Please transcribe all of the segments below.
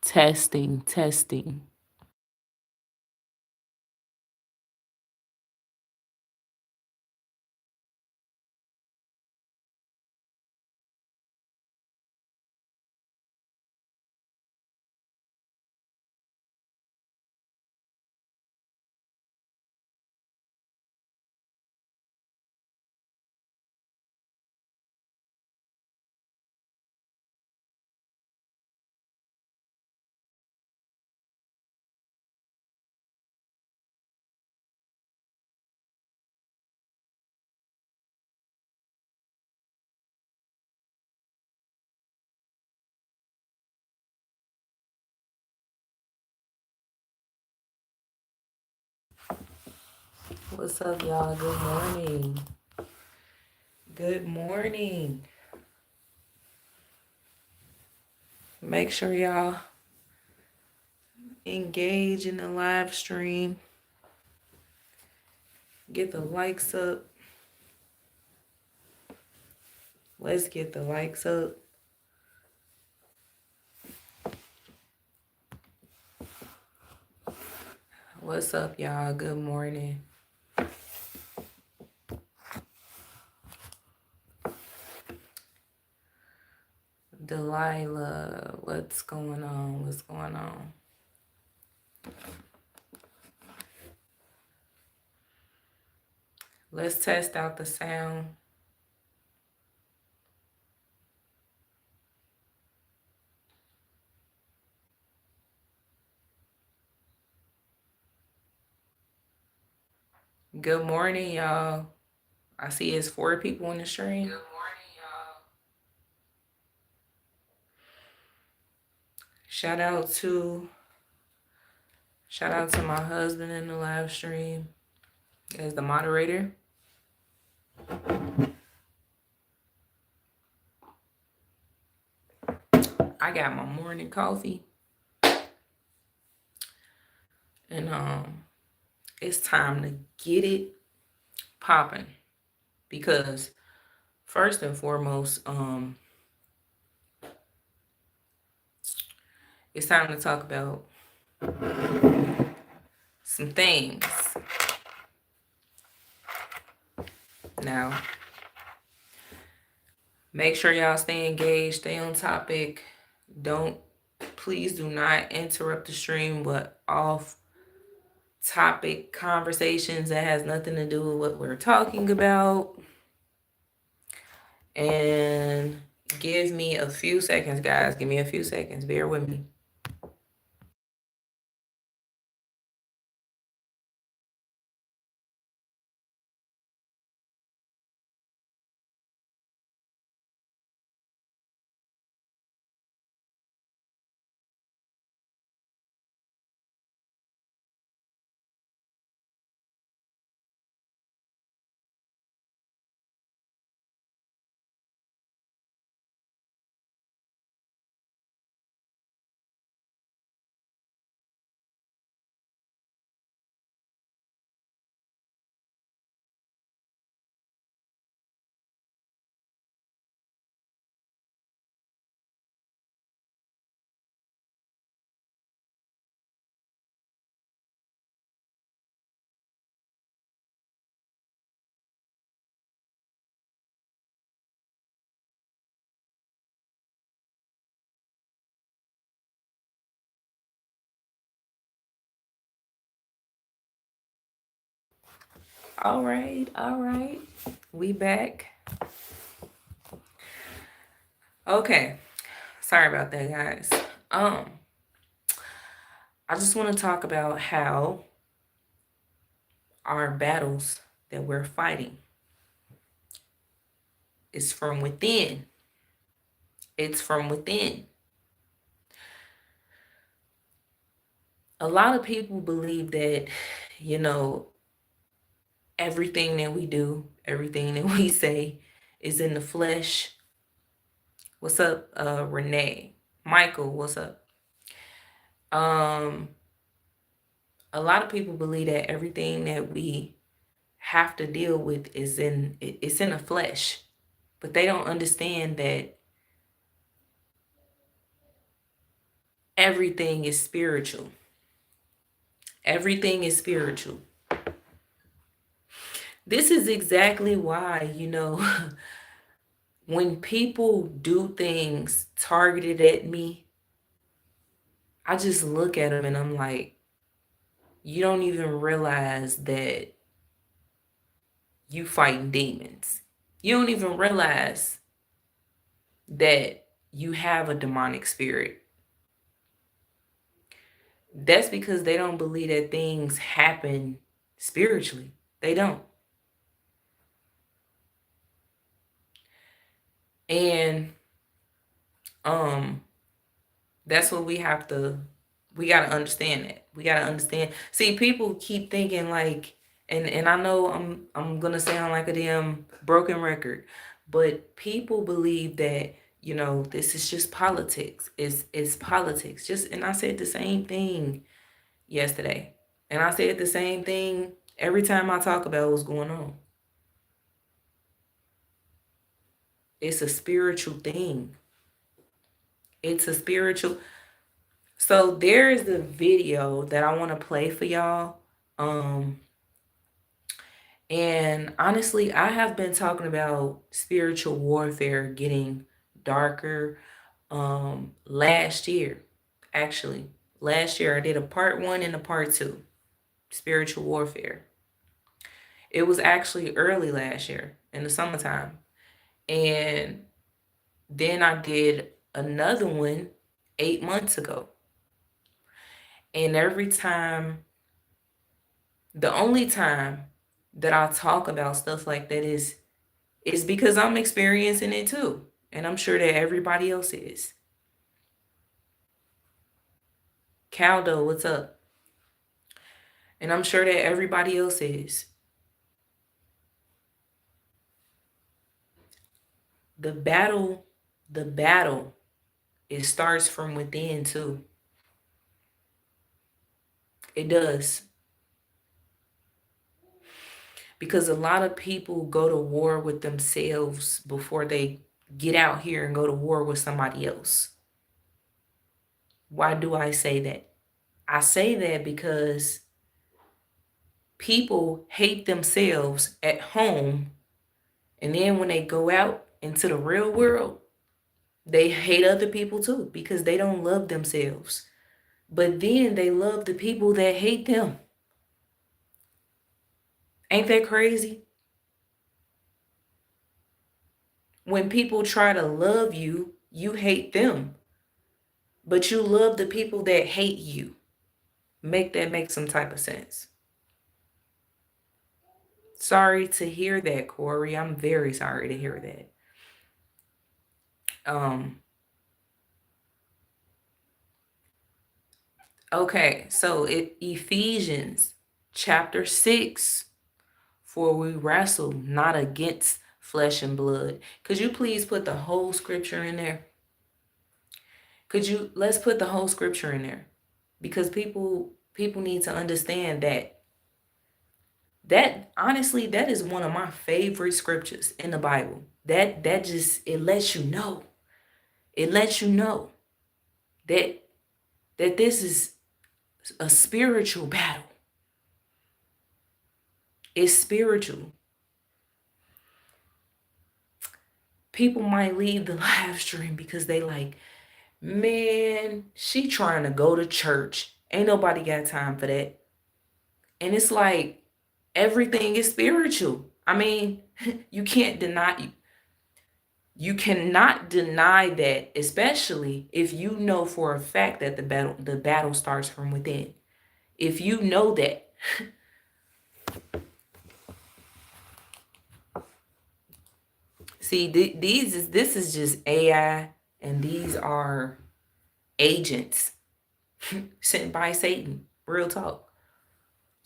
Testing, testing. What's up, y'all? Good morning. Good morning. Make sure y'all engage in the live stream. Get the likes up. Let's get the likes up. What's up, y'all? Good morning. Delilah, what's going on? What's going on? Let's test out the sound. Good morning, y'all. I see it's 4 people in the stream. Good morning, y'all. Shout out to my husband in the live stream as the moderator. I got my morning coffee. And it's time to get it popping. Because first and foremost, it's time to talk about some things. Now, make sure y'all stay engaged, stay on topic. Please do not interrupt the stream with off topic conversations that has nothing to do with what we're talking about. And give me a few seconds, guys. Give me a few seconds. Bear with me. All right. We back. Okay. Sorry about that, guys. I just want to talk about how our battles that we're fighting is from within. It's from within. A lot of people believe that, everything that we do, everything that we say is in the flesh. What's up, Renee? Michael, what's up? A lot of people believe that everything that we have to deal with it's in the flesh, but they don't understand that Everything is spiritual. Everything is spiritual. This is exactly why, when people do things targeted at me, I just look at them and I'm like, you don't even realize that you fighting demons. You don't even realize that you have a demonic spirit. That's because they don't believe that things happen spiritually. They don't. And that's what we gotta understand that. We gotta understand. See, people keep thinking like, and I know I'm gonna sound like a damn broken record, but people believe that, this is just politics. It's politics. And I said the same thing yesterday. And I said the same thing every time I talk about what's going on. It's a spiritual thing. It's a spiritual. So there is a video that I want to play for y'all. And honestly, I have been talking about spiritual warfare getting darker last year. Actually, last year I did a part 1 and a part 2, spiritual warfare. It was actually early last year in the summertime. And then I did another one 8 months ago. And every time, the only time that I talk about stuff like that is because I'm experiencing it too. And I'm sure that everybody else is. Caldo, what's up? And I'm sure that everybody else is. The battle, it starts from within too. It does. Because a lot of people go to war with themselves before they get out here and go to war with somebody else. Why do I say that? I say that because people hate themselves at home, and then when they go out into the real world, they hate other people too because they don't love themselves. But then they love the people that hate them. Ain't that crazy? When people try to love you, you hate them. But you love the people that hate you. Make that make some type of sense. Sorry to hear that, Corey. I'm very sorry to hear that. Okay, so Ephesians chapter 6, for we wrestle not against flesh and blood. Could you please put the whole scripture in there? Let's put the whole scripture in there. Because people need to understand that honestly, that is one of my favorite scriptures in the Bible. That just, it lets you know. It lets you know that this is a spiritual battle. It's spiritual. People might leave the live stream because they like, man, she trying to go to church. Ain't nobody got time for that. And it's like, everything is spiritual. I mean, you can't deny, you cannot deny that, especially if you know for a fact that the battle starts from within. If you know that. See, this is just AI, and these are agents sent by Satan, real talk,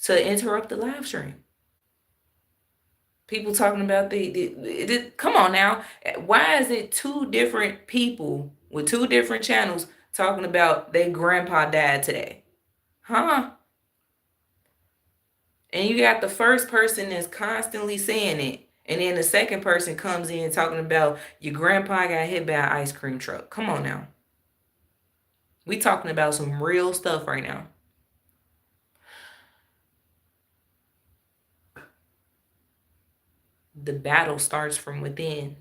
to interrupt the live stream. People talking about come on now. Why is it 2 different people with 2 different channels talking about their grandpa died today? Huh? And you got the first person that's constantly saying it, and then the second person comes in talking about your grandpa got hit by an ice cream truck. Come on now. We talking about some real stuff right now. The battle starts from within.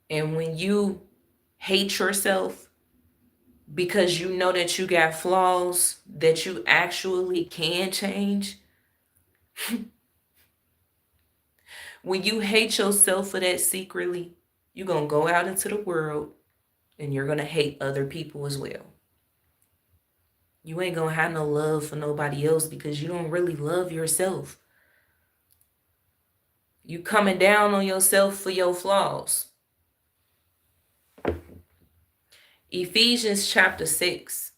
And when you hate yourself because you know that you got flaws that you actually can change, when you hate yourself for that secretly, you're going to go out into the world and you're going to hate other people as well. You ain't going to have no love for nobody else because you don't really love yourself. You coming down on yourself for your flaws. Ephesians chapter 6,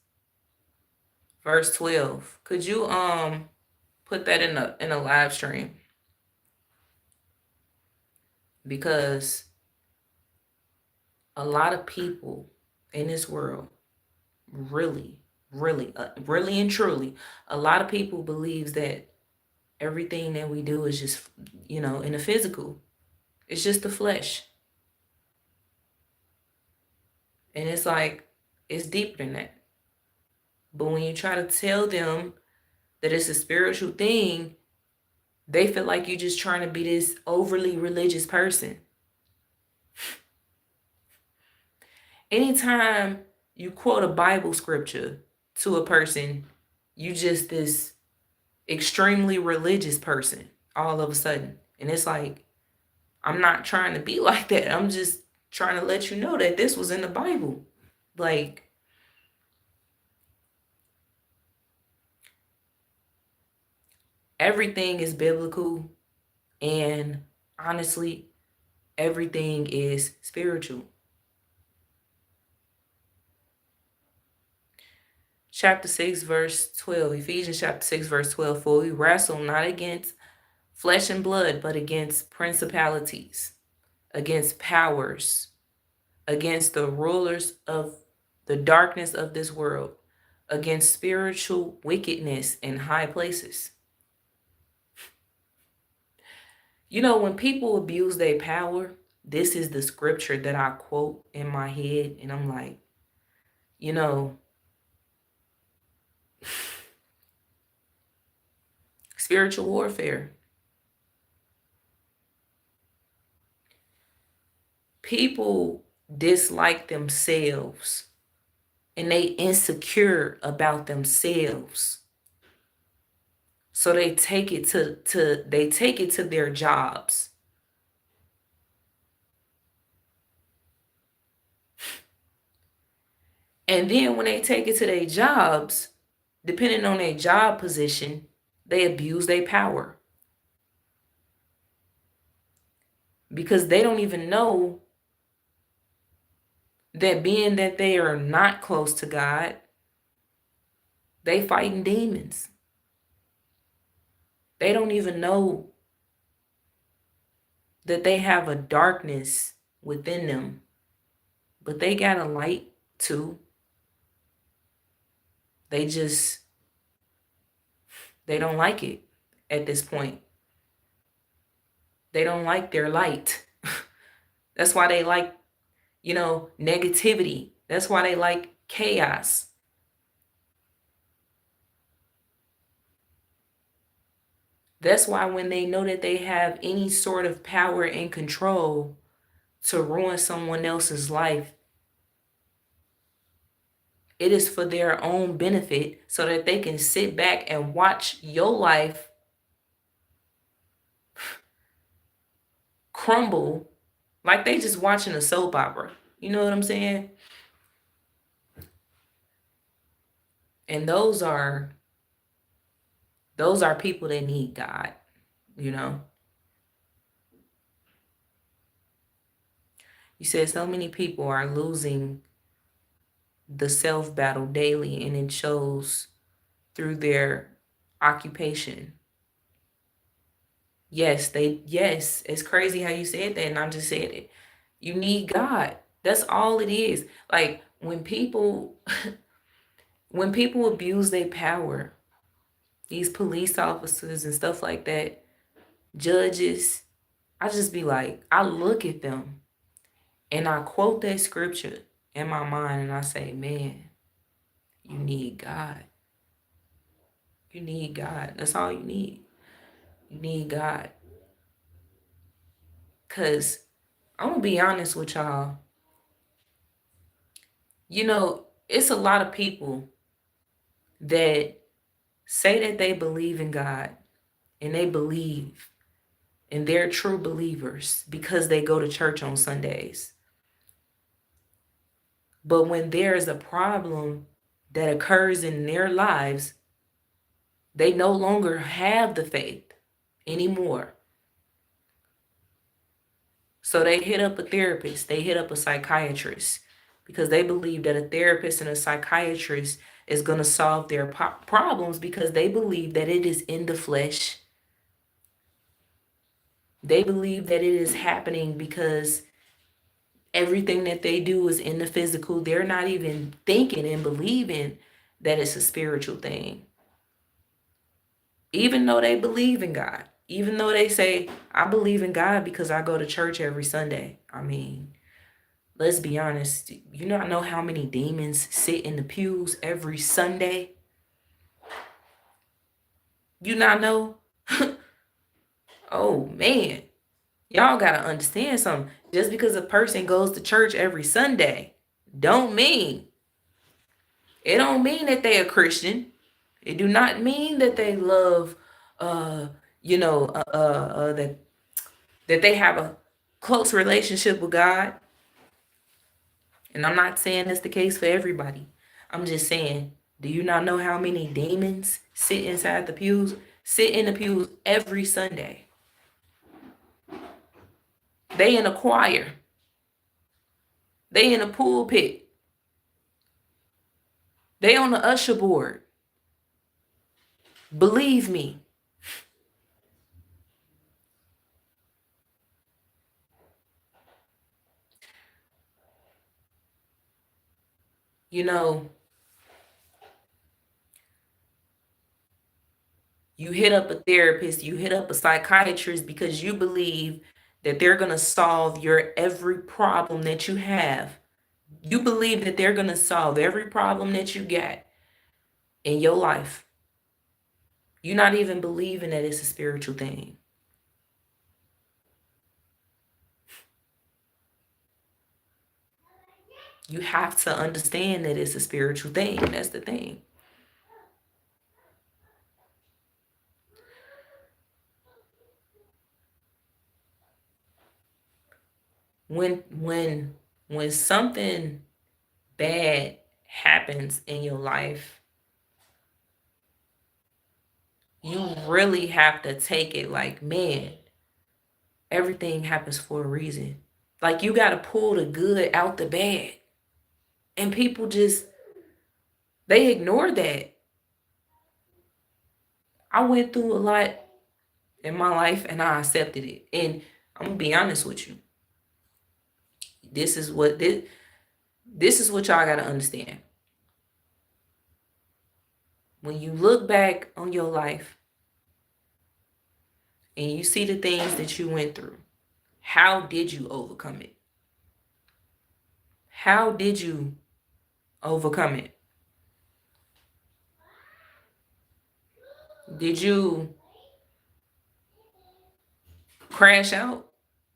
verse 12. Could you put that in a live stream? Because a lot of people in this world really and truly, a lot of people believes that everything that we do is just, in the physical. It's just the flesh. And it's like, it's deeper than that. But when you try to tell them that it's a spiritual thing, they feel like you're just trying to be this overly religious person. Anytime you quote a Bible scripture to a person, you just this extremely religious person all of a sudden. And it's like, I'm not trying to be like that. I'm just trying to let you know that this was in the Bible. Like, everything is biblical, and honestly, everything is spiritual. Chapter 6, verse 12. Ephesians chapter 6, verse 12. For we wrestle not against flesh and blood, but against principalities, against powers, against the rulers of the darkness of this world, against spiritual wickedness in high places. When people abuse their power, this is the scripture that I quote in my head, and I'm like, spiritual warfare. People dislike themselves and they insecure about themselves. So they take it to their jobs. And then when they take it to their jobs, depending on their job position, they abuse their power. Because they don't even know that being that they are not close to God, they fighting demons. They don't even know that they have a darkness within them, but they got a light too. They don't like it at this point. They don't like their light. That's why they like, negativity. That's why they like chaos. That's why when they know that they have any sort of power and control to ruin someone else's life, it is for their own benefit so that they can sit back and watch your life crumble like they just watching a soap opera. You know what I'm saying? And those are people that need God, You said so many people are losing the self battle daily, and it shows through their occupation. Yes, it's crazy how you said that, and I just said it. You need God. That's all it is. Like when people abuse their power, these police officers and stuff like that, judges, I just be like, I look at them And I quote that scripture in my mind and I say, man, you need God. You need God. That's all you need. You need God. Because I'm going to be honest with y'all. You know, it's a lot of people that say that they believe in God and they believe and they're true believers because they go to church on Sundays. But when there is a problem that occurs in their lives, they no longer have the faith anymore. So they hit up a therapist, they hit up a psychiatrist because they believe that a therapist and a psychiatrist is going to solve their problems because they believe that it is in the flesh. They believe that it is happening because everything that they do is in the physical. They're not even thinking and believing that it's a spiritual thing. Even though they believe in God, even though they say, I believe in God because I go to church every Sunday. I mean, let's be honest. You not know how many demons sit in the pews every Sunday? You not know? Oh, man. Y'all got to understand something. Just because a person goes to church every Sunday, it don't mean that they a Christian. It do not mean that they love, that they have a close relationship with God. And I'm not saying that's the case for everybody. I'm just saying, do you not know how many demons sit inside the pews? Sit in the pews every Sunday. They in a choir. They in a pulpit. They on the usher board. Believe me. You know, you hit up a therapist, you hit up a psychiatrist because you believe that they're going to solve your every problem that you have. You believe that they're going to solve every problem that you got in your life. You're not even believing that it's a spiritual thing. You have to understand that it's a spiritual thing. That's the thing. When something bad happens in your life, you really have to take it like, man, everything happens for a reason. Like, you got to pull the good out the bad. And people just, they ignore that. I went through a lot in my life and I accepted it. And I'm going to be honest with you. This is what y'all got to understand. When you look back on your life and you see the things that you went through, how did you overcome it? How did you overcome it? Did you crash out?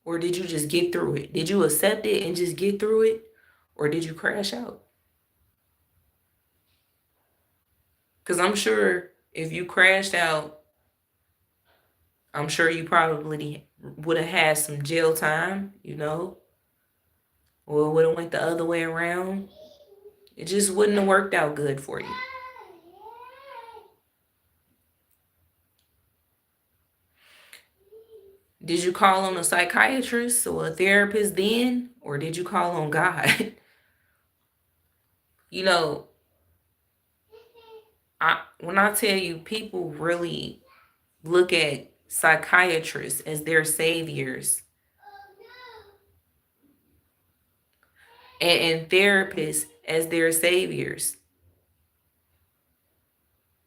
Or did you just get through it? Did you accept it and just get through it? Or did you crash out? Because I'm sure if you crashed out, I'm sure you probably would have had some jail time, or would have went the other way around. It just wouldn't have worked out good for you. Did you call on a psychiatrist or a therapist then? Or did you call on God? When I tell you, people really look at psychiatrists as their saviors and therapists as their saviors.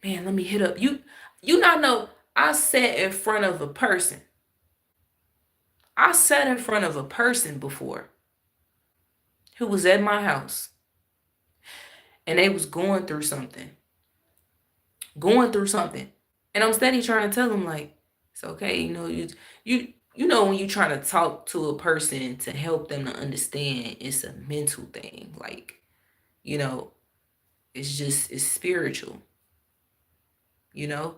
Man, let me hit up. You not know, I sat in front of a person. I sat in front of a person before. who was at my house and they was going through something. And I'm steady trying to tell them, like, it's okay, you know when you try to talk to a person to help them to understand, it's a mental thing. Like, you know, it's spiritual, you know?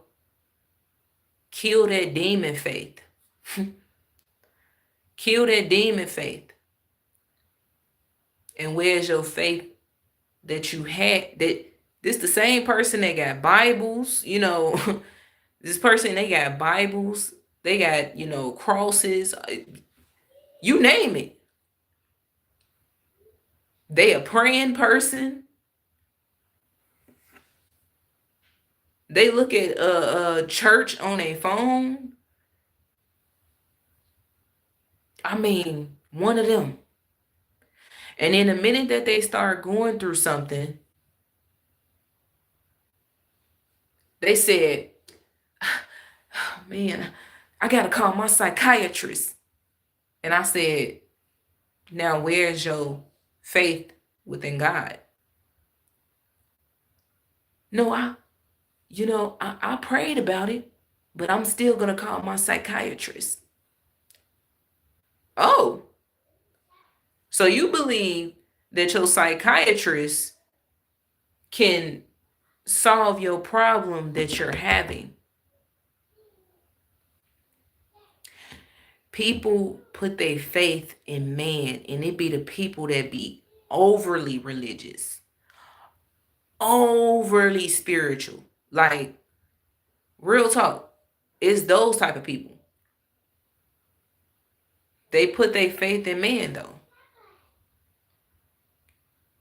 Kill that demon faith. Kill that demon faith. And where's your faith that you had? That this the same person that got Bibles, this person, they got Bibles, they got, crosses, you name it. They a praying person. They look at church on a phone. I mean, one of them. And in the minute that they start going through something, they said, oh, man, I got to call my psychiatrist. And I said, now where's your faith within God? No, I prayed about it, but I'm still going to call my psychiatrist. Oh, so you believe that your psychiatrist can solve your problem that you're having? People put their faith in man, and it be the people that be overly religious, overly spiritual. Like, real talk, it's those type of people. They put their faith in man, though.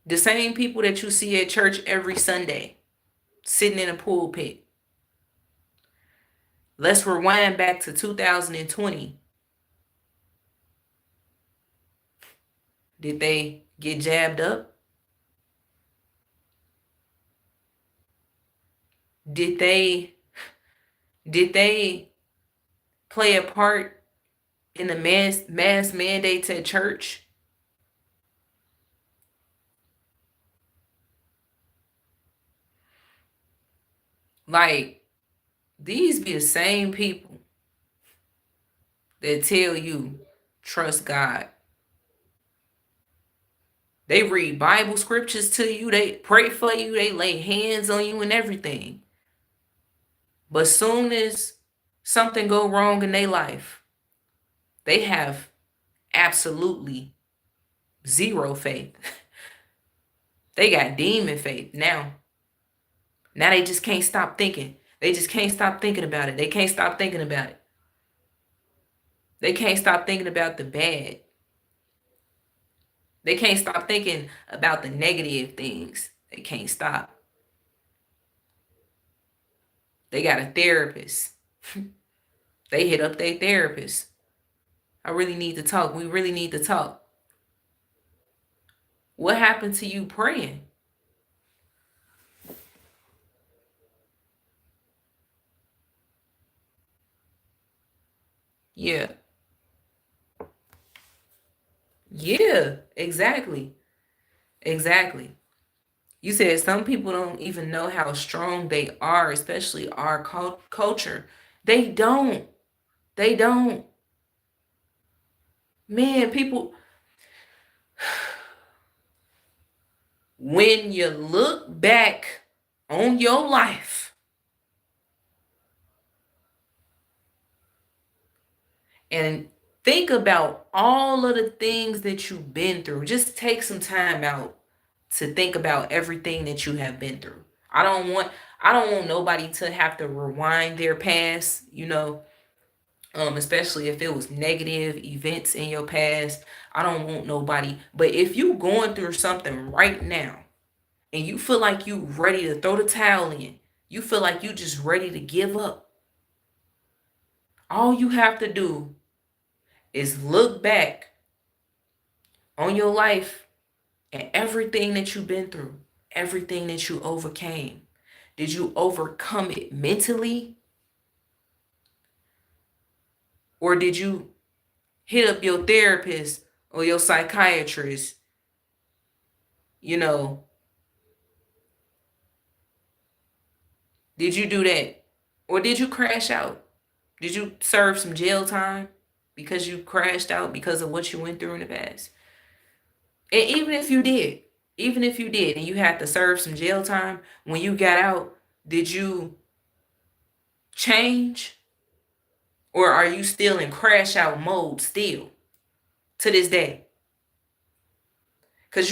The same people that you see at church every Sunday, sitting in a pulpit. Let's rewind back to 2020. Did they get jabbed up? Did they play a part in the mass mandates at church? Like, these be the same people that tell you trust God. They read Bible scriptures to you, they pray for you, they lay hands on you and everything. But soon as something go wrong in their life, they have absolutely zero faith. They got demon faith now. Now they just can't stop thinking. They just can't stop thinking about it. They can't stop thinking about it. They can't stop thinking about the bad. They can't stop thinking about the negative things. They can't stop. They got a therapist. They hit up their therapist. I really need to talk. We really need to talk. What happened to you praying? Yeah. Yeah, exactly. Exactly. You said some people don't even know how strong they are, especially our culture. They don't. They don't. Man, people, when you look back on your life and think about all of the things that you've been through, just take some time out to think about everything that you have been through. I don't want nobody to have to rewind their past, especially if it was negative events in your past. I don't want nobody. But if you going through something right now and you feel like you ready to throw the towel in, you feel like you just ready to give up, all you have to do is look back on your life and everything that you've been through, everything that you overcame. Did you overcome it mentally? Or did you hit up your therapist or your psychiatrist You know, did you do that? Or did you crash out? Did you serve some jail time because you crashed out because of what you went through in the past? And even if you did and you had to serve some jail time, when you got out, did you change? Or are you still in crash out mode still to this day? Because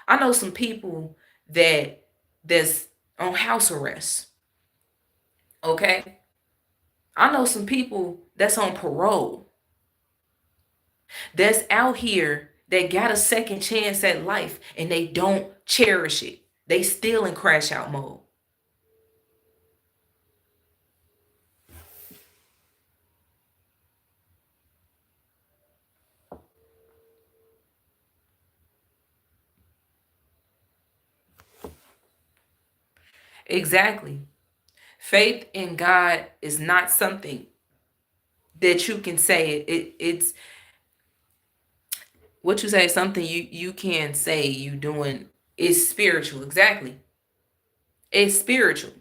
I know some people that's on house arrest. Okay? I know some people that's on parole. That's out here that got a second chance at life and they don't cherish it. They still in crash out mode. Exactly. Faith in God is not something that you can say. It's what you say, something you can say you doing is spiritual. Exactly. It's spiritual.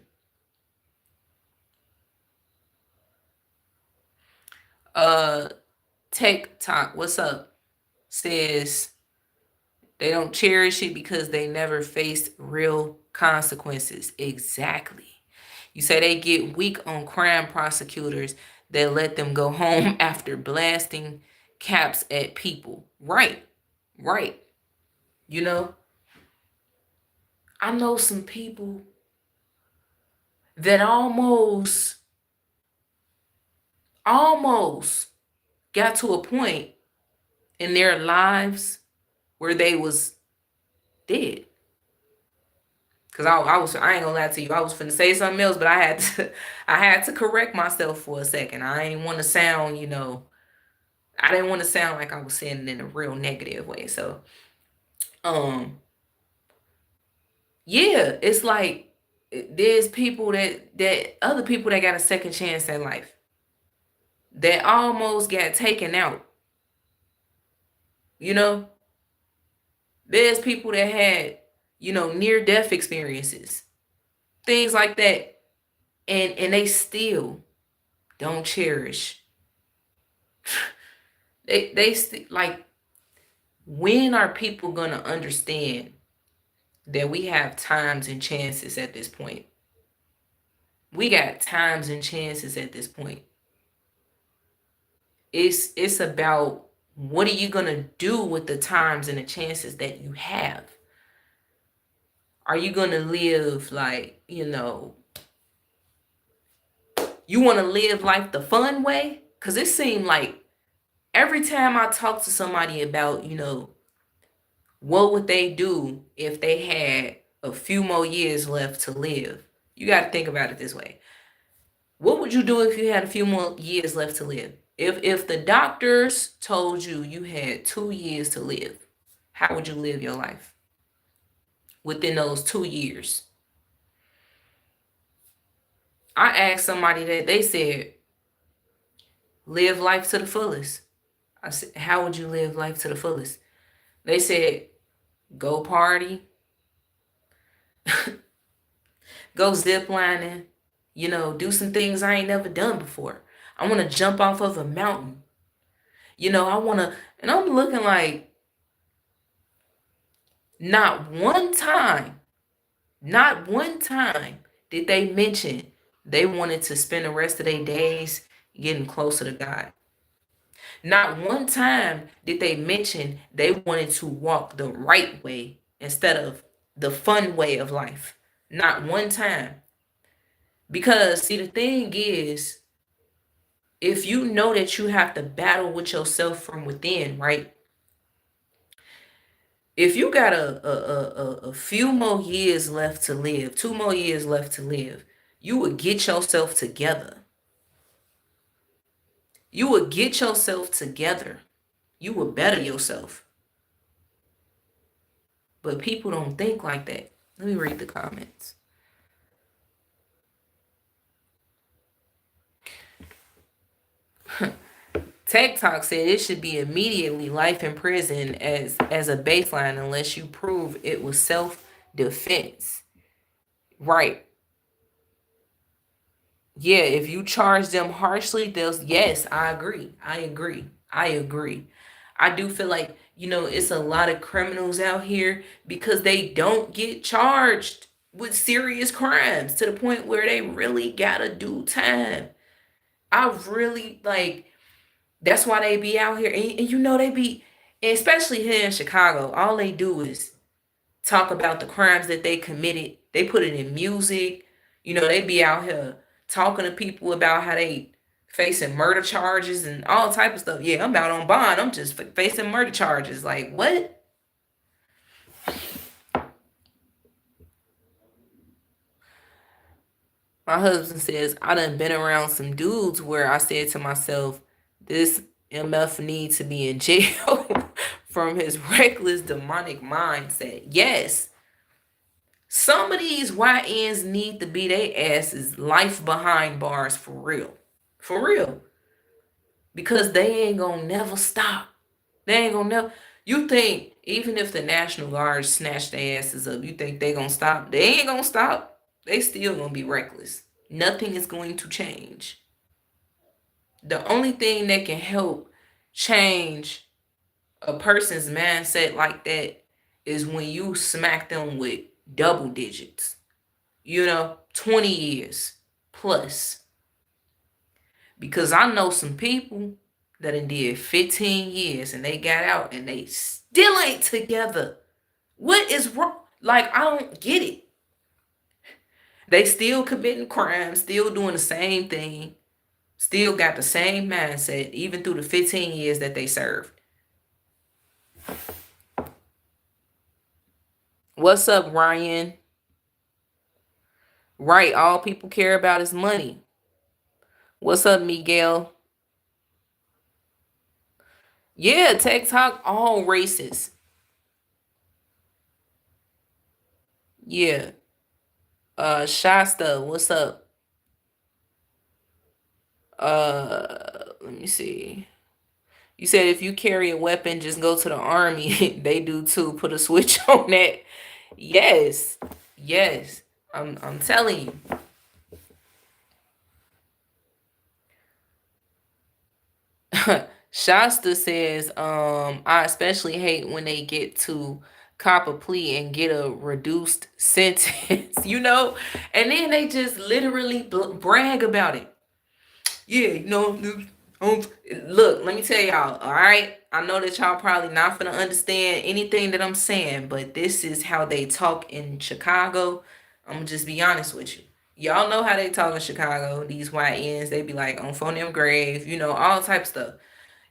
Uh TikTok, what's up? Says they don't cherish it because they never faced real consequences. Exactly. You say they get weak on crime prosecutors that let them go home after blasting caps at people. Right. Right. You know, I know some people that almost got to a point in their lives where they was dead. Cause I ain't gonna lie to you. I was finna say something else, but I had to correct myself for a second. I ain't want to sound, I didn't want to sound like I was saying it in a real negative way. So, um, yeah, it's like there's people that other people that got a second chance at life that almost got taken out. You know, there's people that had, near death experiences, things like that, and they still don't cherish. Like, when are people gonna understand that we have times and chances at this point? We got times and chances at this point. It's about what are you gonna do with the times and the chances that you have? Are you gonna live like, you wanna live life the fun way? Cause it seemed like every time I talk to somebody about, what would they do if they had a few more years left to live? You got to think about it this way. What would you do if you had a few more years left to live? If the doctors told you you had 2 years to live, how would you live your life within those 2 years? I asked somebody that, they said, live life to the fullest. I said, how would you live life to the fullest? They said, go party, go zip lining, do some things I ain't never done before. I want to jump off of a mountain. I want to, and I'm looking like, not one time, not one time did they mention they wanted to spend the rest of their days getting closer to God. Not one time did they mention they wanted to walk the right way instead of the fun way of life. Not one time. Because, see, the thing is, if you know that you have to battle with yourself from within, right? If you got a few more years left to live, 2 more years left to live, you would get yourself together. You would get yourself together. You would better yourself. But people don't think like that. Let me read the comments. Tech Talk said it should be immediately life in prison as a baseline unless you prove it was self defense. Right. Yeah, if you charge them harshly, they'll, yes, I agree. I agree. I agree. I do feel like, it's a lot of criminals out here because they don't get charged with serious crimes to the point where they really gotta do time. I really like that's why they be out here and they be, especially here in Chicago, all they do is talk about the crimes that they committed. They put it in music. They be out here talking to people about how they facing murder charges and all type of stuff. Yeah, I'm out on bond. I'm just facing murder charges. Like, what? My husband says, I done been around some dudes where I said to myself, this MF needs to be in jail from his reckless demonic mindset. Yes, some of these YNs need to be their asses life behind bars for real. For real. Because they ain't gonna never stop. They ain't gonna never. You think even if the National Guard snatch their asses up, you think they gonna stop? They ain't gonna stop. They still gonna be reckless. Nothing is going to change. The only thing that can help change a person's mindset like that is when you smack them with double digits. 20 years plus. Because I know some people that did 15 years and they got out and they still ain't together. What is wrong? Like, I don't get it. They still committing crimes, still doing the same thing, still got the same mindset, even through the 15 years that they served. What's up, Ryan? Right, all people care about is money. What's up, Miguel? Yeah, Tech Talk, all races. Yeah. Shasta, what's up? Let me see. You said if you carry a weapon, just go to the army. They do too. Put a switch on that. Yes. Yes. I'm telling you. Shasta says, I especially hate when they get to cop a plea and get a reduced sentence, and then they just literally brag about it. Yeah, look, let me tell y'all, all right? I know that y'all probably not gonna understand anything that I'm saying, but this is how they talk in Chicago. I'm gonna just be honest with you. Y'all know how they talk in Chicago, these YNs, they be like on phone them grave, all type of stuff.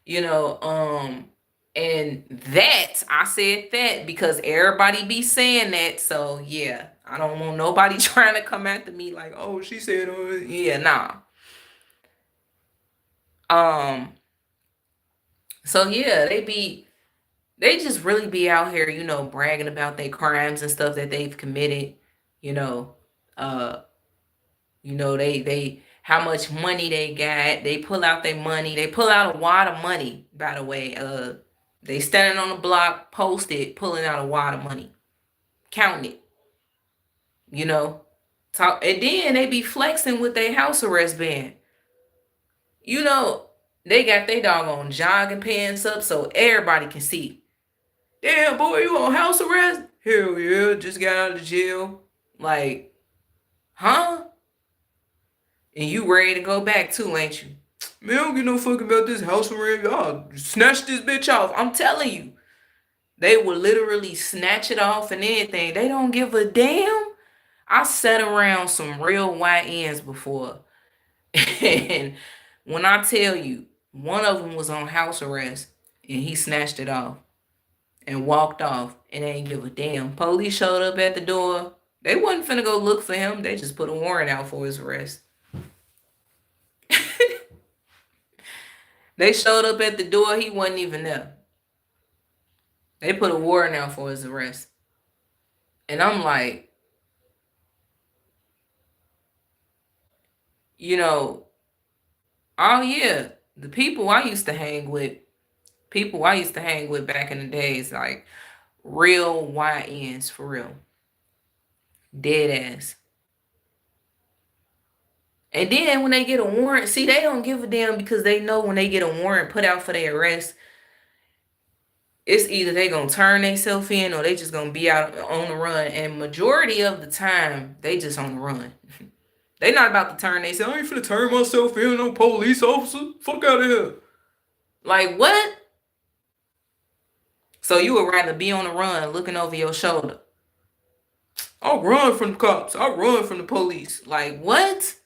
You know, um, and that I said that because everybody be saying that. So yeah, I don't want nobody trying to come after me like, oh, she said, yeah, nah. Um, so yeah, they just really be out here, bragging about their crimes and stuff that they've committed, you know, uh, they how much money they got. They pull out their money. They pull out a wad of money, by the way. They standing on the block, posted, pulling out a wad of money, counting it, you know. Talk and then they be flexing with their house arrest band. You know, they got their doggone jogging pants up so everybody can see. Damn, boy, you on house arrest? Hell yeah, just got out of jail. Like, huh? And you ready to go back too, ain't you? Man, I don't give no fuck about this house arrest. Y'all snatch this bitch off. I'm telling you. They will literally snatch it off and anything. They don't give a damn. I sat around some real YNs before. And when I tell you, one of them was on house arrest and he snatched it off and walked off and they ain't give a damn. Police showed up at the door. They wasn't finna go look for him. They just put a warrant out for his arrest. They showed up at the door. He wasn't even there. They put a warrant out for his arrest. And I'm like, you know, oh yeah, The people I used to hang with, back in the days, like real YNs for real. Dead ass. And then when they get a warrant, see, they don't give a damn because they know when they get a warrant put out for their arrest, it's either they gonna turn themselves in or they just gonna be out on the run. And majority of the time, they just on the run. They not about to turn themselves. I ain't finna turn myself in on police officer. Fuck out of here. Like what? So you would rather be on the run looking over your shoulder. I'll run from the cops. I'll run from the police. Like what?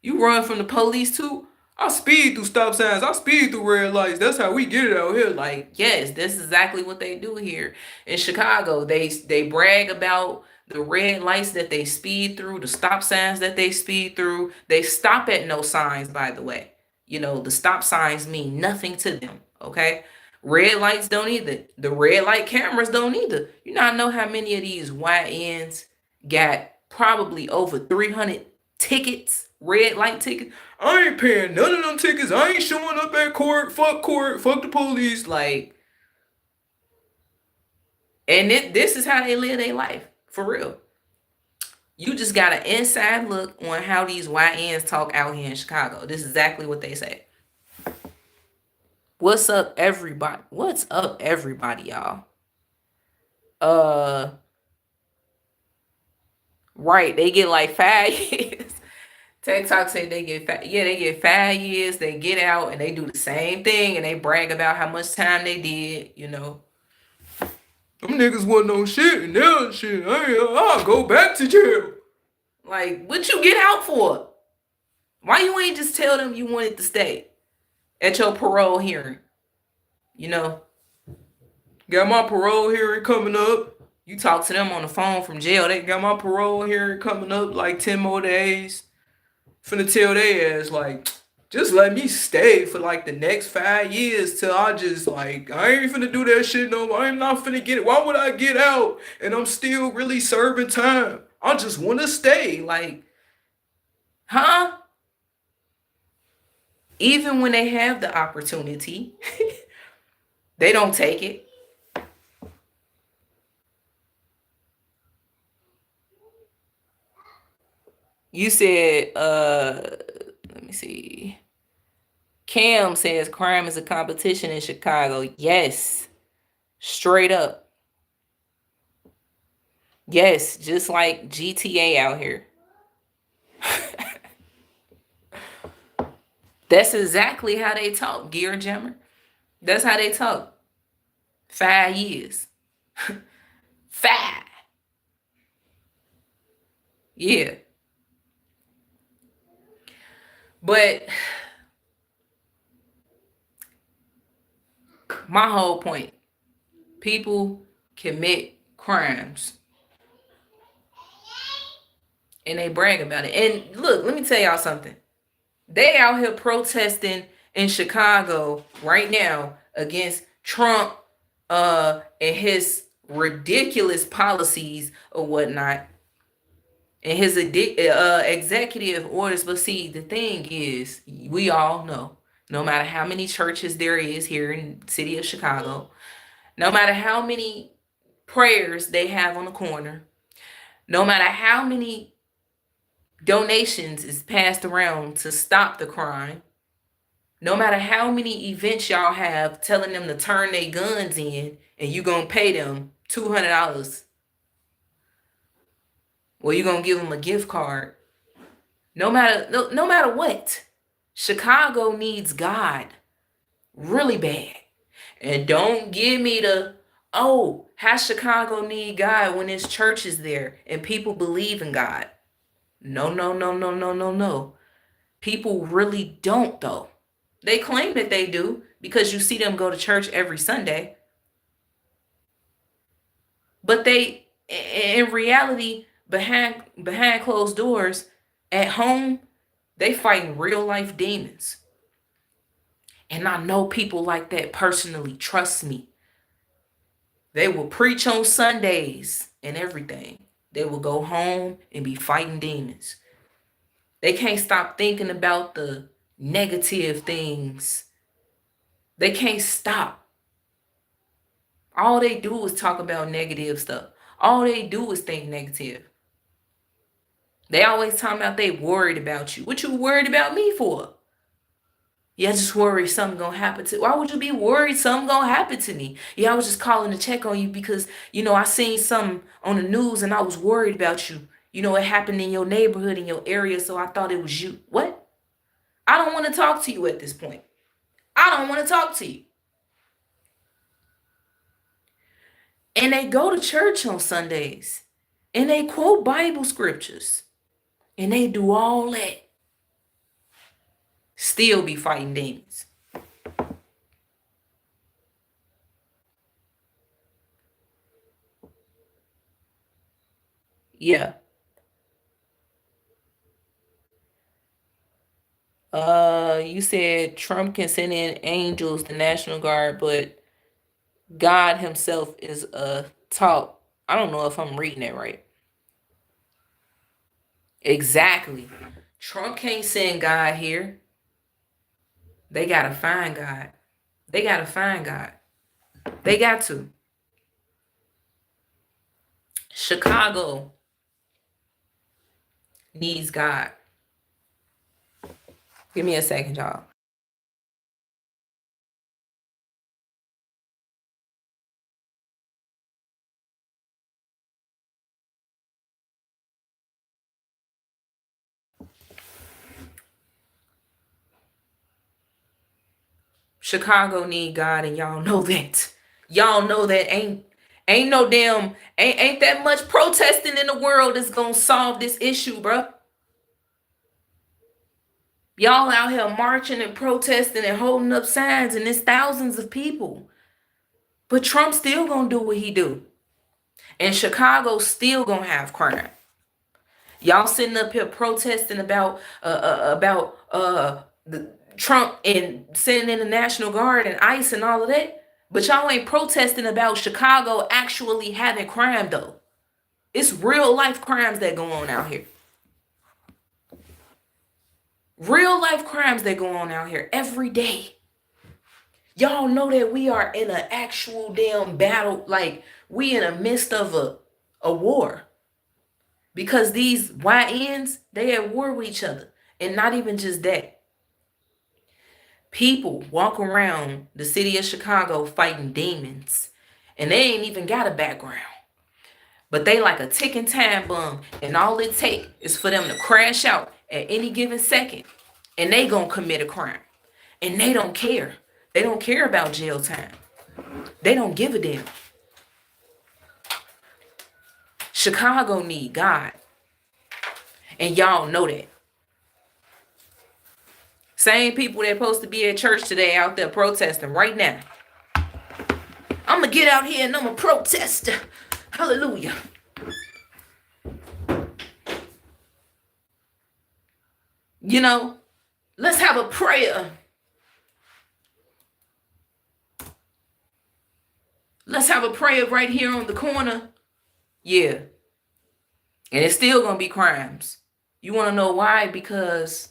You run from the police too? I speed through stop signs. I speed through red lights. That's how we get it out here. Like, yes, this is exactly what they do here in Chicago. They brag about the red lights that they speed through, the stop signs that they speed through. They stop at no signs, by the way. You know, the stop signs mean nothing to them. Okay. Red lights don't either. The red light cameras don't either. You not know how many of these YNs got probably over 300 tickets, red light tickets. I ain't paying none of them tickets. I ain't showing up at court. Fuck the police. Like, and this is how they live their life for real. You just got an inside look on how these YNs talk out here in Chicago. This is exactly what they say. What's up, everybody? What's up, everybody, y'all? Right, they get like 5 years. TikTok said they get they get 5 years. They get out and they do the same thing and they brag about how much time they did. You know, them niggas wasn't on shit and now shit. I'll go back to jail. Like, what you get out for? Why you ain't just tell them you wanted to stay at your parole hearing? You know, got my parole hearing coming up. You talk to them on the phone from jail. They got my parole hearing coming up like 10 more days. Finna tell they ass like, just let me stay for like the next 5 years till I just like, I ain't finna do that shit no more. I'm not finna get it. Why would I get out and I'm still really serving time? I just wanna stay. Like, huh? Even when they have the opportunity, they don't take it. You said, let me see. Cam says crime is a competition in Chicago. Yes. Straight up. Yes, just like GTA out here. That's exactly how they talk, Gear Jammer. That's how they talk. 5 years. 5. Yeah. But my whole point, people commit crimes and they brag about it. And look, let me tell y'all something. They out here protesting in Chicago right now against Trump and his ridiculous policies or whatnot and his executive orders. But see, the thing is, we all know, no matter how many churches there is here in the city of Chicago, no matter how many prayers they have on the corner, no matter how many donations is passed around to stop the crime, no matter how many events y'all have telling them to turn their guns in and you gonna pay them $200, or you gonna give them a gift card, no matter what, Chicago needs God really bad. And don't give me the, oh, how Chicago need God when his church is there and people believe in God. No. People really don't, though. They claim that they do because you see them go to church every Sunday. But they, in reality, behind closed doors, at home, they fighting real life demons. And I know people like that personally. Trust me. They will preach on Sundays and everything. They will go home and be fighting demons. They can't stop thinking about the negative things. They can't stop. All they do is talk about negative stuff. All they do is think negative. They always talking about they worried about you. What you worried about me for? Yeah, just worried something gonna happen to. Why would you be worried something gonna happen to me? Yeah, I was just calling to check on you because I seen something on the news and I was worried about you. It happened in your neighborhood, in your area, so I thought it was you. What? I don't want to talk to you at this point. I don't want to talk to you. And they go to church on Sundays and they quote Bible scriptures and they do all that. Still be fighting demons. Yeah. You said Trump can send in angels, the National Guard, but God himself is taught. I don't know if I'm reading that right. Exactly. Trump can't send God here. They gotta find God. They gotta find God. They got to. Chicago needs God. Give me a second, y'all. Chicago need God, and y'all know that. Y'all know that ain't no damn ain't that much protesting in the world that's gonna solve this issue, bruh. Y'all out here marching and protesting and holding up signs, and there's thousands of people. But Trump still gonna do what he do. And Chicago still gonna have crime. Y'all sitting up here protesting about the Trump and sending in the National Guard and ICE and all of that. But y'all ain't protesting about Chicago actually having crime though. It's real life crimes that go on out here. Real life crimes that go on out here every day. Y'all know that we are in an actual damn battle. Like we in the midst of a war. Because these YNs, they at war with each other. And not even just that. People walk around the city of Chicago fighting demons. And they ain't even got a background. But they like a ticking time bomb. And all it takes is for them to crash out at any given second. And they gonna commit a crime. And they don't care. They don't care about jail time. They don't give a damn. Chicago need God. And y'all know that. Same people that supposed to be at church today out there protesting right now. I'm going to get out here and I'm going to protest. Hallelujah. Let's have a prayer. Let's have a prayer right here on the corner. Yeah. And it's still going to be crimes. You want to know why? Because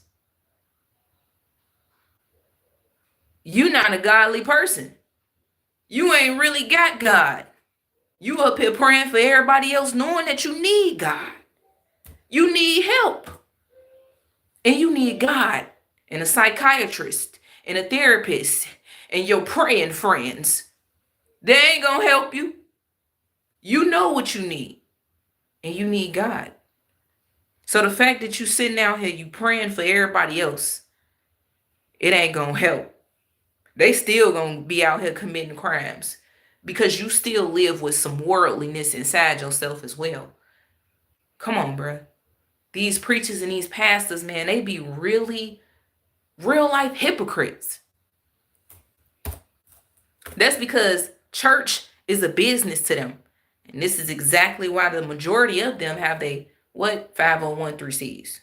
you're not a godly person. You ain't really got God. You up here praying for everybody else knowing that you need God. You need help. And you need God and a psychiatrist and a therapist and your praying friends. They ain't going to help you. You know what you need. And you need God. So the fact that you sitting out here, you praying for everybody else, it ain't going to help. They still going to be out here committing crimes because you still live with some worldliness inside yourself as well. Come on, bruh. These preachers and these pastors, man, they be really real life hypocrites. That's because church is a business to them. And this is exactly why the majority of them have 501(c)(3)s.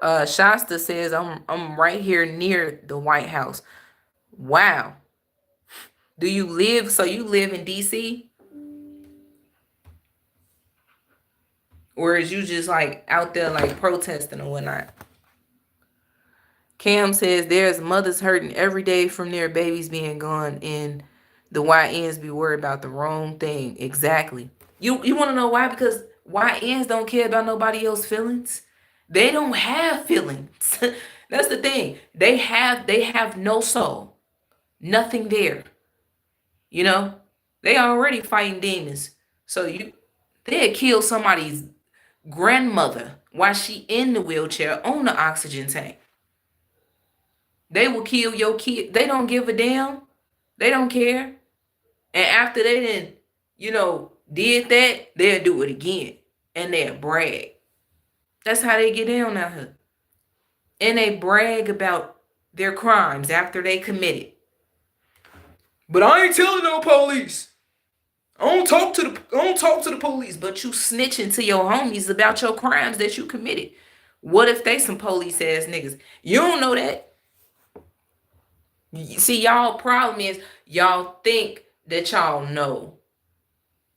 Shasta says I'm right here near the White House. Wow. You live in DC? Or is you just like out there like protesting or whatnot? Cam says there's mothers hurting every day from their babies being gone, and the YNs be worried about the wrong thing. Exactly. You want to know why? Because YNs don't care about nobody else's feelings. They don't have feelings. That's the thing. They have no soul. Nothing there. You know? They already fighting demons. So they'd kill somebody's grandmother while she in the wheelchair on the oxygen tank. They will kill your kid. They don't give a damn. They don't care. And after they didn't, did that, they'll do it again. And they'll brag. That's how they get down out here. And they brag about their crimes after they commit it. But I ain't telling no police. I don't talk to the police. But you snitching to your homies about your crimes that you committed. What if they some police ass niggas? You don't know that. See, y'all problem is y'all think that y'all know.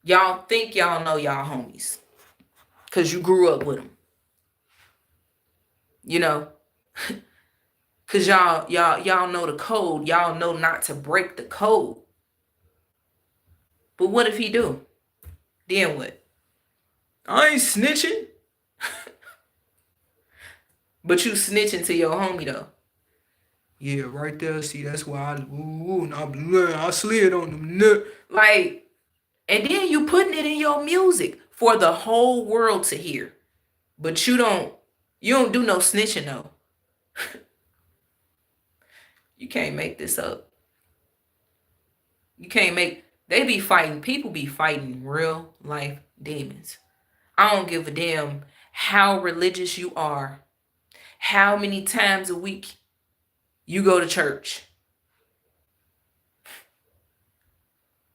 Y'all think y'all know y'all homies. Because you grew up with them. You know? Because y'all know the code. Y'all know not to break the code. But what if he do? Then what? I ain't snitching. But you snitching to your homie though. Yeah, right there. See, that's why I slid on them. Like, and then you putting it in your music for the whole world to hear. But you don't do no snitching though. You can't make this up. You can't make, people be fighting real life demons. I don't give a damn how religious you are, how many times a week you go to church.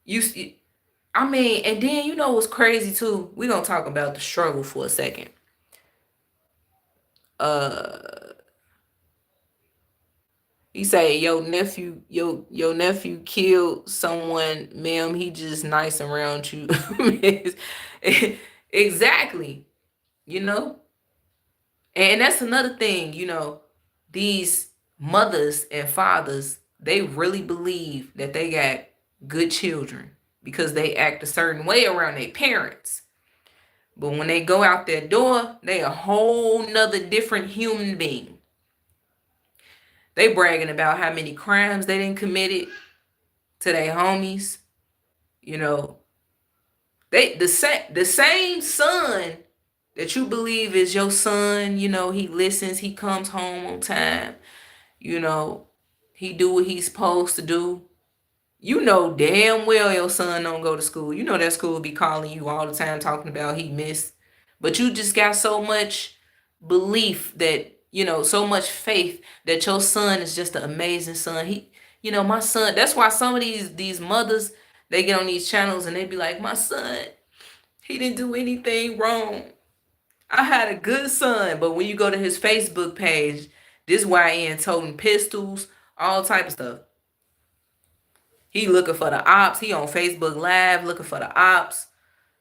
And then you know what's crazy too? We're gonna talk about the struggle for a second. You say your nephew killed someone, ma'am. He just nice around you. Exactly. And that's another thing, these mothers and fathers, they really believe that they got good children because they act a certain way around their parents. But when they go out their door, they a whole nother different human being. They bragging about how many crimes they done committed to their homies. The same son that you believe is your son, he listens, he comes home on time, he do what he's supposed to do. Damn well your son don't go to school. That school be calling you all the time talking about he missed. But you just got so much belief that, so much faith that your son is just an amazing son. My son, that's why some of these mothers, they get on these channels and they be like, my son, he didn't do anything wrong. I had a good son. But when you go to his Facebook page, this YN toting pistols, all type of stuff. He looking for the ops. He on Facebook Live looking for the ops.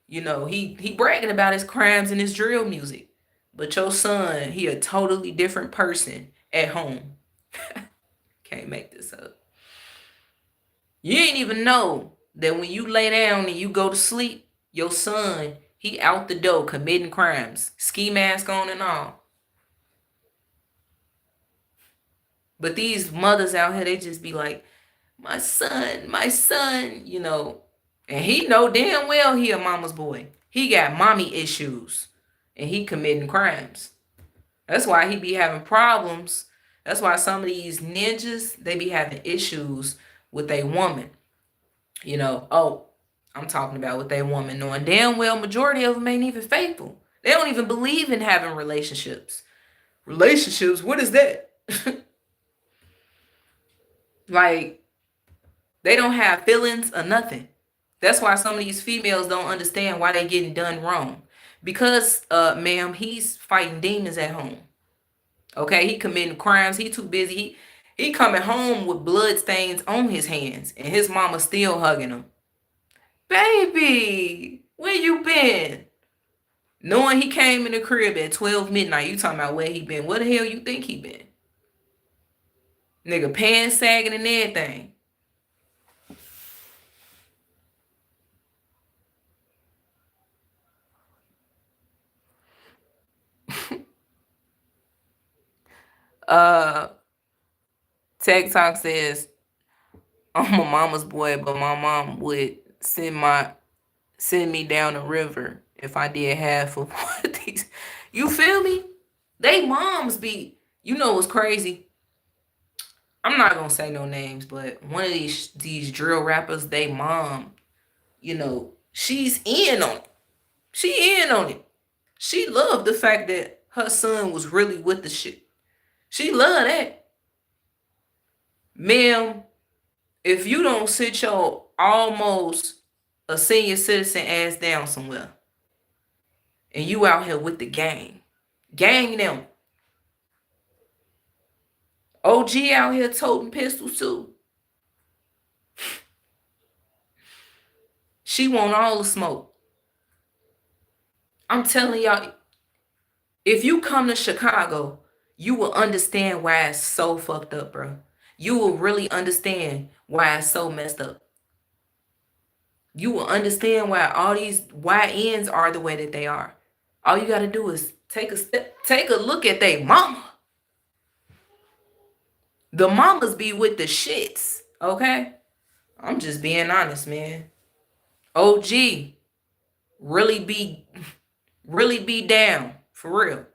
He bragging about his crimes and his drill music. But your son, he a totally different person at home. Can't make this up. You ain't even know that when you lay down and you go to sleep, your son, he out the door committing crimes. Ski mask on and all. But these mothers out here, they just be like, my son, and he know damn well he a mama's boy. He got mommy issues and he committing crimes. That's why he be having problems. That's why some of these ninjas, they be having issues with a woman. I'm talking about with a woman, knowing damn well majority of them ain't even faithful. They don't even believe in having relationships. Relationships? What is that? Like, they don't have feelings or nothing. That's why some of these females don't understand why they getting done wrong. Because, ma'am, he's fighting demons at home. Okay, he committing crimes. He too busy. He coming home with blood stains on his hands. And his mama still hugging him. Baby, where you been? Knowing he came in the crib at 12 midnight, you talking about where he been. Where the hell you think he been? Nigga pants sagging and everything. uh TikTok says, I'm a mama's boy, but my mom would send me down the river if I did half of one of these. You feel me? They moms be, you know what's crazy? I'm not gonna say no names, but one of these drill rappers, they mom, you know, she's in on it. She in on it. She loved the fact that her son was really with the shit. She loved that. Ma'am, if you don't sit your almost a senior citizen ass down somewhere and you out here with the gang them. OG out here toting pistols too. She want all the smoke. I'm telling y'all, if you come to Chicago, you will understand why it's so fucked up, bro. You will really understand why it's so messed up. You will understand why all these YNs are the way that they are. All you gotta do is take a look at they mama. The mamas be with the shits, okay? I'm just being honest, man. OG really be down for real.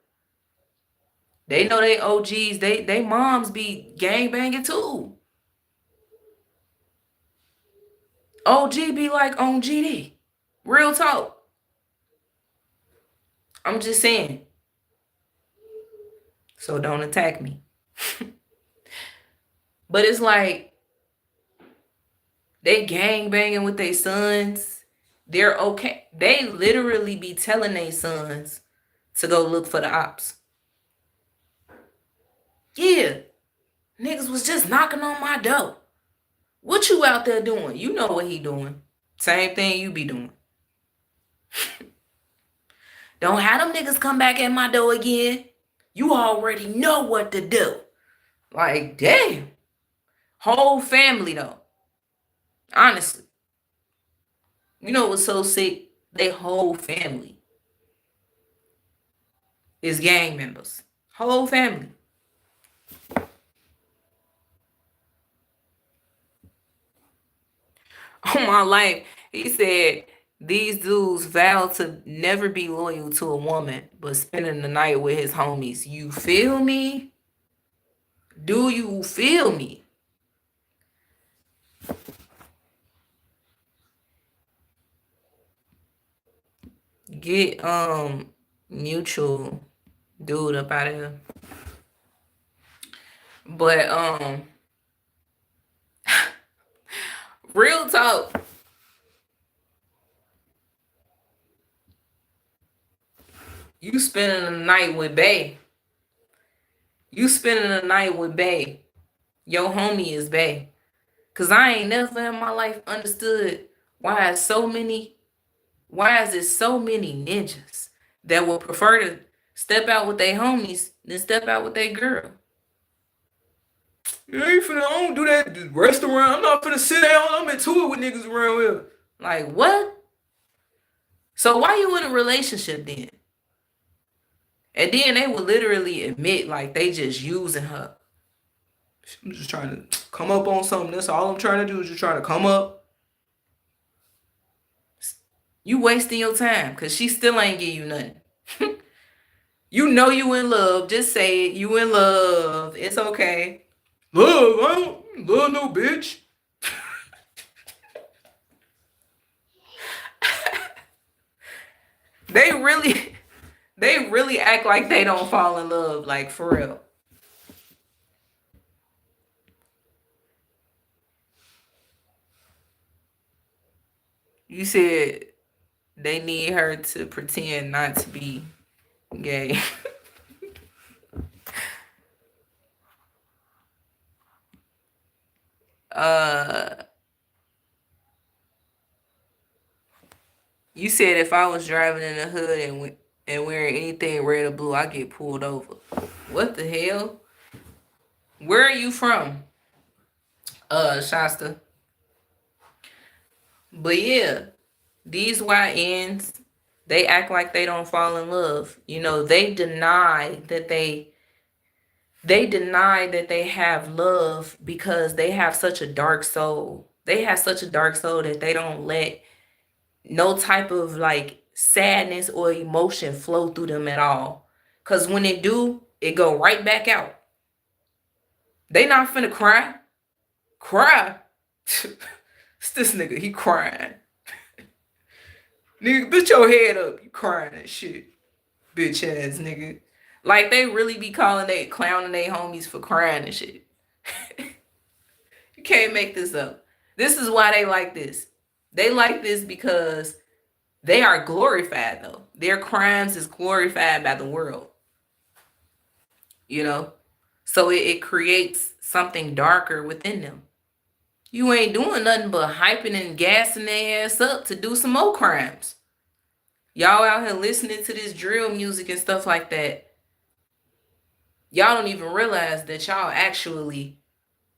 They know they OGs. They moms be gang banging too. OG be like on GD. Real talk. I'm just saying. So don't attack me. But it's like they gang banging with their sons. They're okay. They literally be telling their sons to go look for the ops. Yeah, niggas was just knocking on my door. What you out there doing? You know what he doing. Same thing you be doing. Don't have them niggas come back at my door again. You already know what to do. Like, damn. Whole family, though. Honestly. You know what's so sick? They whole family is gang members. Whole family. On my life, he said, these dudes vow to never be loyal to a woman, but spending the night with his homies. You feel me? Do you feel me? Get mutual dude up out of here. But real talk. You spending the night with Bay. You spending the night with Bay. Your homie is Bay. Cause I ain't never in my life understood why is it so many ninjas that would prefer to step out with their homies than step out with their girl. I don't do that restaurant. I'm not finna sit down. I'm into it with niggas around here. Like, what? So why you in a relationship then? And then they would literally admit like they just using her. I'm just trying to come up on something. That's all I'm trying to do is just trying to come up. You wasting your time because she still ain't give you nothing. You know you in love. Just say it. You in love. It's okay. Love? I don't love no bitch. They really act like they don't fall in love, like for real. You said they need her to pretend not to be gay. uh you said if I was driving in the hood and and wearing anything red or blue, I get pulled over. What the hell? Where are you from? Shasta. But yeah, these YNs, they act like they don't fall in love. You know, they deny that they have love because they have such a dark soul. They have such a dark soul that they don't let no type of like sadness or emotion flow through them at all. Cause when it do, it go right back out. They not finna cry. Cry. It's this nigga, he crying. Nigga, put your head up. You crying and shit. Bitch ass nigga. Like they really be clowning they homies for crying and shit. You can't make this up. This is why they like this. They like this because they are glorified though. Their crimes is glorified by the world. You know? So it creates something darker within them. You ain't doing nothing but hyping and gassing their ass up to do some more crimes. Y'all out here listening to this drill music and stuff like that. Y'all don't even realize that y'all actually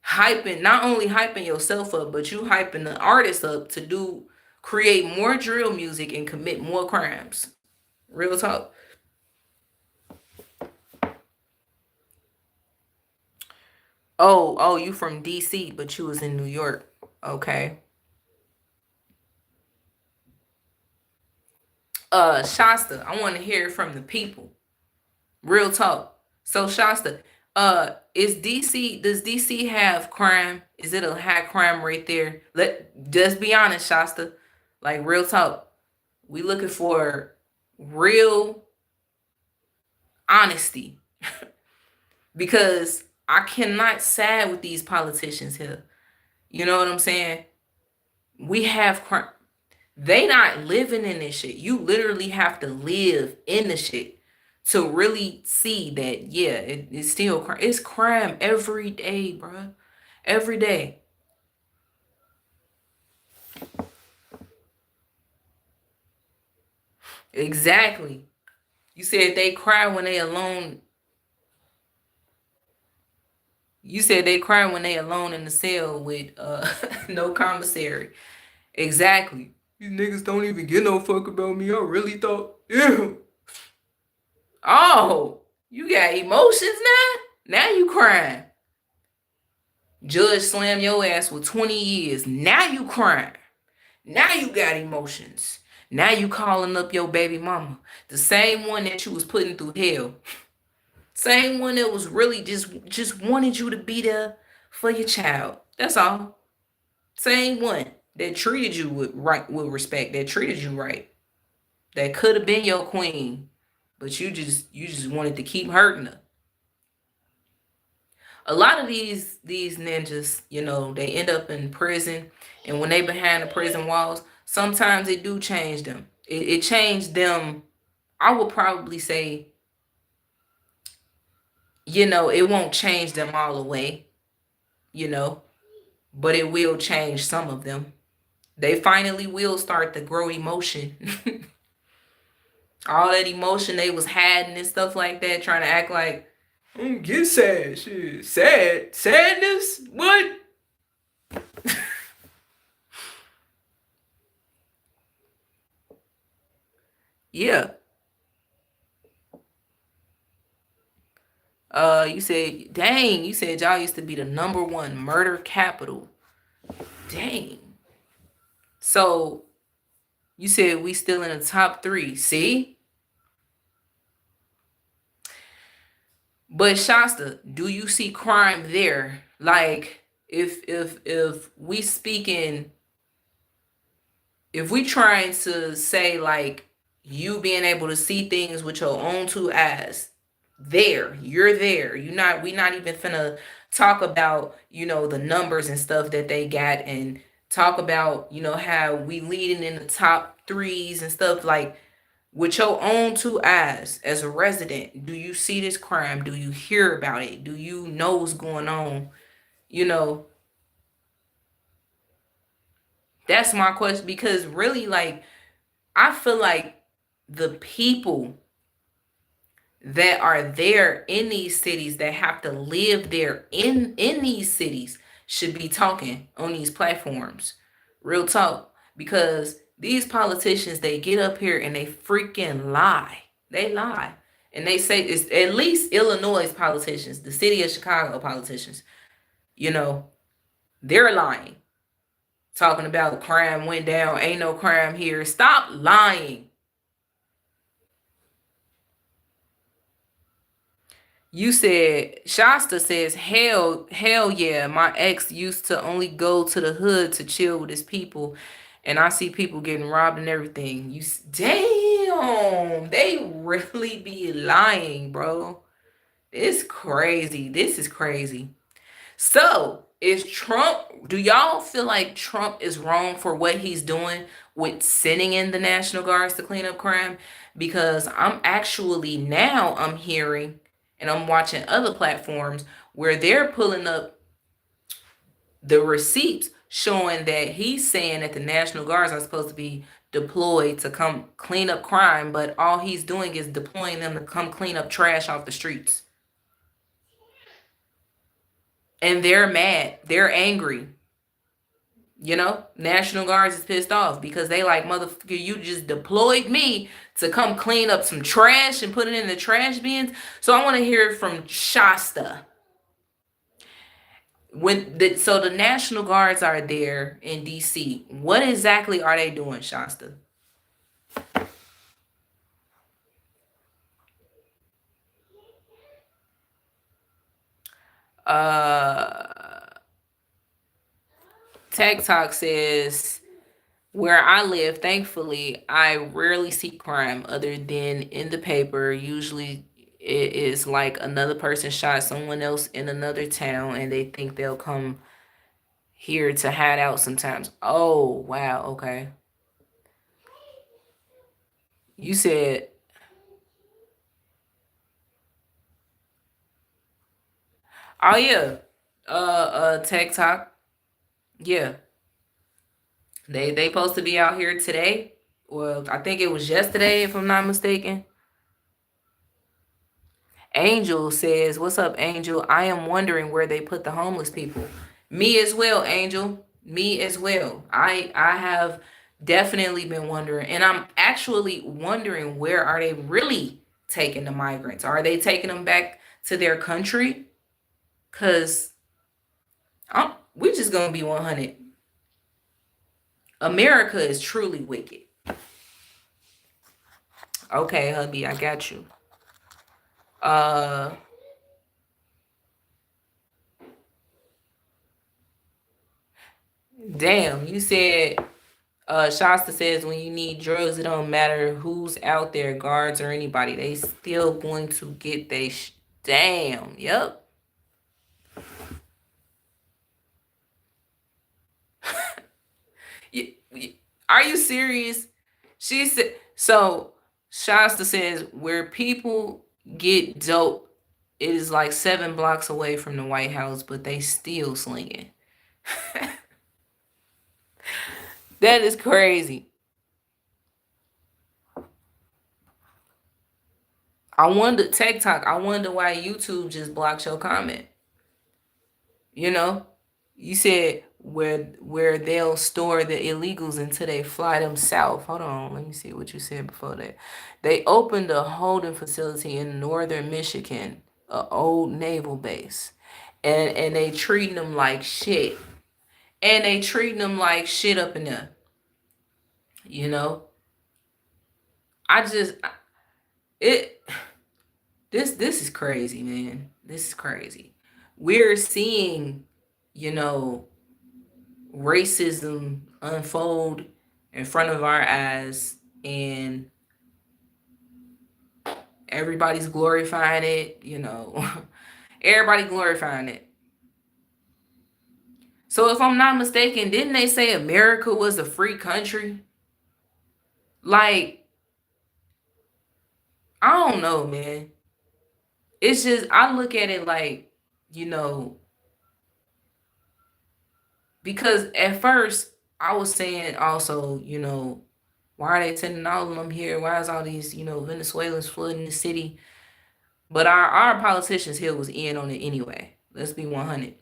hyping, not only hyping yourself up, but you hyping the artist up to create more drill music and commit more crimes. Real talk. Oh, you from DC, but you was in New York. Okay. Shasta, I want to hear from the people. Real talk. So Shasta, does DC have crime? Is it a high crime rate there? Let just be honest, Shasta. Like real talk. We looking for real honesty. Because I cannot side with these politicians here. You know what I'm saying? We have crime. They not living in this shit. You literally have to live in the shit to really see that, yeah, it's still crime. It's crime every day, bro. Every day. Exactly. You said they cry when they alone. You said they cry when they alone in the cell with no commissary. Exactly. These niggas don't even get no fuck about me. I really thought, yeah. Oh, you got emotions now? Now you crying. Judge slam your ass with 20 years. Now you crying. Now you got emotions. Now you calling up your baby mama. The same one that you was putting through hell. Same one that was really just wanted you to be there for your child. That's all. Same one that treated you with respect, that treated you right. That could have been your queen, but you just wanted to keep hurting her. A lot of these ninjas, you know, they end up in prison, and when they behind the prison walls, sometimes it do change them. It changed them. I would probably say, you know, it won't change them all the way, you know, but it will change some of them. They finally will start to grow emotion. All that emotion they was hiding and stuff like that, trying to act like, I don't get sad. Shit. Sadness? What? Yeah. You said, dang, you said y'all used to be the number one murder capital. Dang. So you said we still in the top three. See? But Shasta, do you see crime there? Like, if we speaking, if we trying to say like you being able to see things with your own two eyes, you're there. We not even finna talk about, you know, the numbers and stuff that they got, and talk about, you know, how we leading in the top threes and stuff. Like, with your own two eyes as a resident, do you see this crime? Do you hear about it? Do you know what's going on? You know, that's my question. Because really, like, I feel like the people that are there in these cities, that have to live there in these cities, should be talking on these platforms. Real talk. Because these politicians, they get up here and they freaking lie. They lie. And they say, it's at least Illinois politicians, the city of Chicago politicians, you know, they're lying. Talking about crime went down, ain't no crime here. Stop lying. You said, Shasta says, hell yeah. My ex used to only go to the hood to chill with his people, and I see people getting robbed and everything. Damn, they really be lying, bro. It's crazy. This is crazy. So, is Trump, do y'all feel like Trump is wrong for what he's doing with sending in the National Guards to clean up crime? Because I'm hearing and I'm watching other platforms where they're pulling up the receipts showing that he's saying that the National Guards are supposed to be deployed to come clean up crime, but all he's doing is deploying them to come clean up trash off the streets. And they're mad. They're angry. You know, National Guards is pissed off because they like, motherfucker, you just deployed me to come clean up some trash and put it in the trash bins. So I want to hear it from Shasta. So the National Guards are there in DC. What exactly are they doing, Shasta? Tech Talk says, where I live, thankfully, I rarely see crime other than in the paper. Usually it is like another person shot someone else in another town and they think they'll come here to hide out sometimes. Oh, wow. Okay. You said, oh yeah. Tech Talk. Yeah. They supposed to be out here today. Well, I think it was yesterday, if I'm not mistaken. Angel says, "What's up, Angel? I am wondering where they put the homeless people." Me as well, Angel. Me as well. I have definitely been wondering, and I'm actually wondering, where are they really taking the migrants? Are they taking them back to their country? Cause we're just gonna be 100. America is truly wicked. Okay, hubby, I got you. Uh, damn, you said, Shasta says, when you need drugs, it don't matter who's out there, guards or anybody, they still going to get they damn, yep. Are you serious? She said, so Shasta says, where people get dope, it is like 7 blocks away from the White House, but they still slinging. That is crazy. I wonder, TikTok, I wonder why YouTube just blocked your comment. You know, you said where they'll store the illegals until they fly them south. Hold on, let me see what you said before that. They opened a holding facility in northern Michigan, a old naval base, and they treating them like shit. And they treating them like shit up in there. You know, I just it this is crazy, man. This is crazy. We're seeing, you know, racism unfold in front of our eyes, and everybody's glorifying it, you know. Everybody glorifying it. So if I'm not mistaken, didn't they say America was a free country? Like, I don't know, man. It's just, I look at it like, you know, because at first I was saying also, you know, why are they sending all of them here? Why is all these, you know, Venezuelans flooding the city? But our politicians here was in on it anyway. Let's be 100.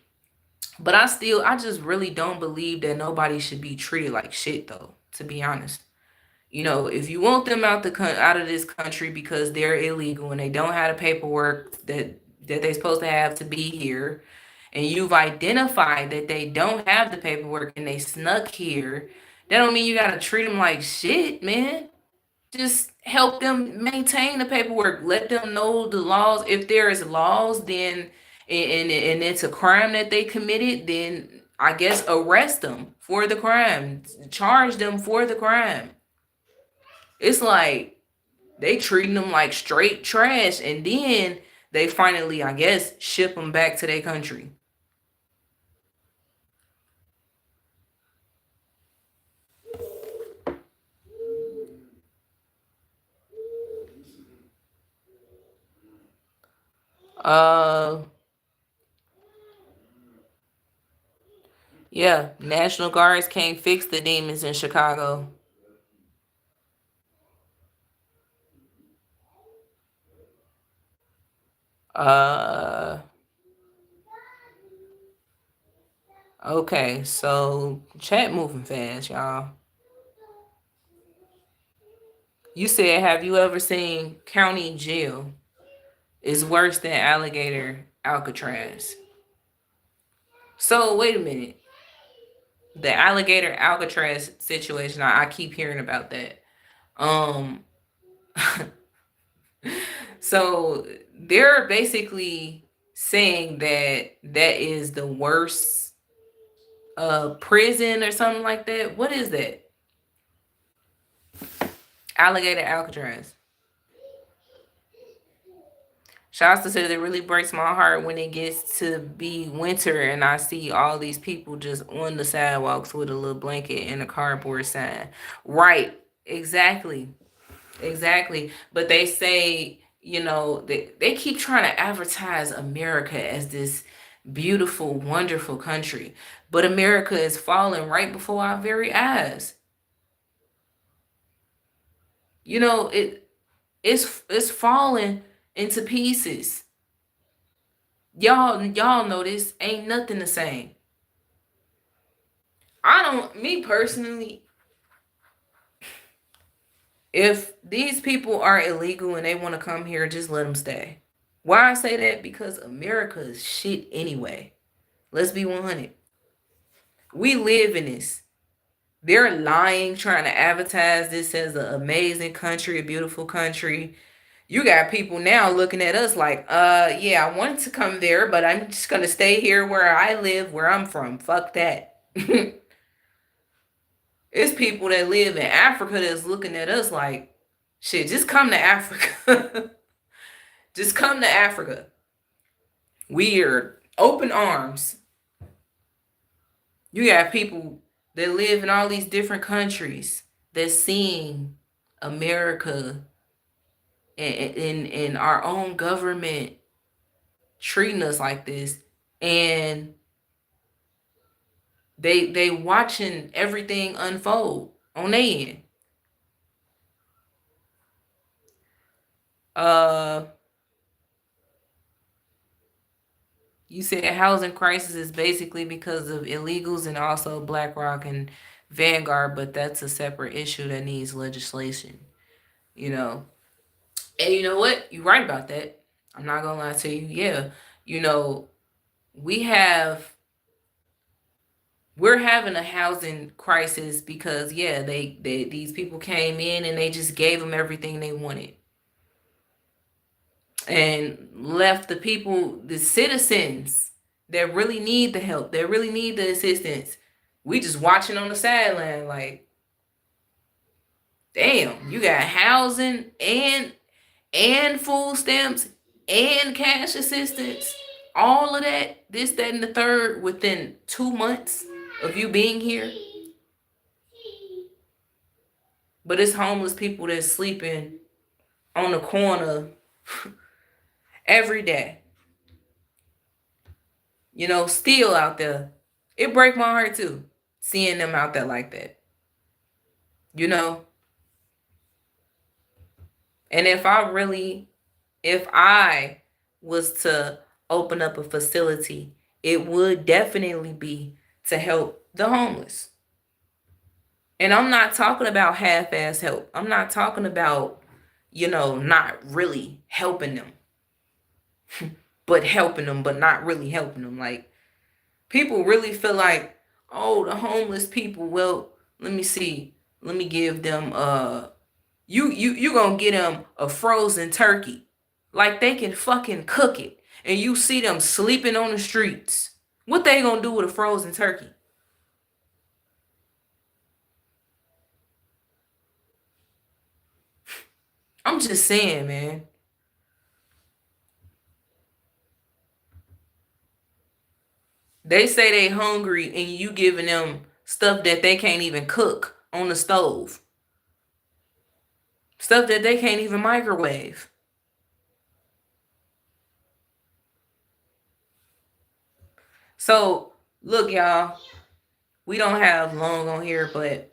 But I just really don't believe that nobody should be treated like shit though, to be honest. You know, if you want them out of this country because they're illegal and they don't have the paperwork that they're supposed to have to be here, and you've identified that they don't have the paperwork and they snuck here, that don't mean you gotta treat them like shit, man. Just help them maintain the paperwork. Let them know the laws. If there is laws, then and it's a crime that they committed, then I guess arrest them for the crime. Charge them for the crime. It's like they treating them like straight trash, and then they finally, I guess, ship them back to their country. Uh, yeah, National Guards can't fix the demons in Chicago. Uh, okay, so chat moving fast, y'all. You said, have you ever seen county jail is worse than alligator Alcatraz? So wait a minute. The alligator Alcatraz situation, I keep hearing about that. Um, so they're basically saying that that is the worst prison or something like that. What is that? Alligator Alcatraz. Shasta says it really breaks my heart when it gets to be winter and I see all these people just on the sidewalks with a little blanket and a cardboard sign. Right. Exactly. Exactly. But they say, you know, they keep trying to advertise America as this beautiful, wonderful country. But America is falling right before our very eyes. You know, it's falling into pieces. Y'all know this ain't nothing the same. I don't me personally, if these people are illegal and they want to come here, just let them stay. Why I say that? Because America is shit anyway. Let's be 100. We live in this. They're lying, trying to advertise this as an amazing country, a beautiful country. You got people now looking at us like, yeah, I wanted to come there, but I'm just gonna stay here where I live, where I'm from. Fuck that. It's people that live in Africa that's looking at us like, shit, just come to Africa. Just come to Africa. Weird. Open arms. You got people that live in all these different countries that's seeing America and our own government treating us like this, and they watching everything unfold on their end. Uh, you said housing crisis is basically because of illegals and also BlackRock and Vanguard, but that's a separate issue that needs legislation. You know, and you know what? You're right about that. I'm not gonna lie to you. Yeah, you know, we have we're having a housing crisis because yeah, they these people came in and they just gave them everything they wanted and left the people, the citizens that really need the help, that really need the assistance. We just watching on the sideline like, damn, you got housing and food stamps and cash assistance, all of that, this, that, and the third within 2 months of you being here. But it's homeless people that's sleeping on the corner every day. You know, still out there. It break my heart too, seeing them out there like that. You know? And if I really If I was to open up a facility, it would definitely be to help the homeless. And I'm not talking about half-ass help. I'm not talking about, not really helping them, but helping them, but not really helping them. Like, people really feel like, oh, the homeless people, well, let me see. Let me give them you gonna get them a frozen turkey. Like they can fucking cook it. And you see them sleeping on the streets. What they gonna do with a frozen turkey? I'm just saying, man. They say they hungry and you giving them stuff that they can't even cook on the stove. Stuff that they can't even microwave. So, look, y'all, we don't have long on here, but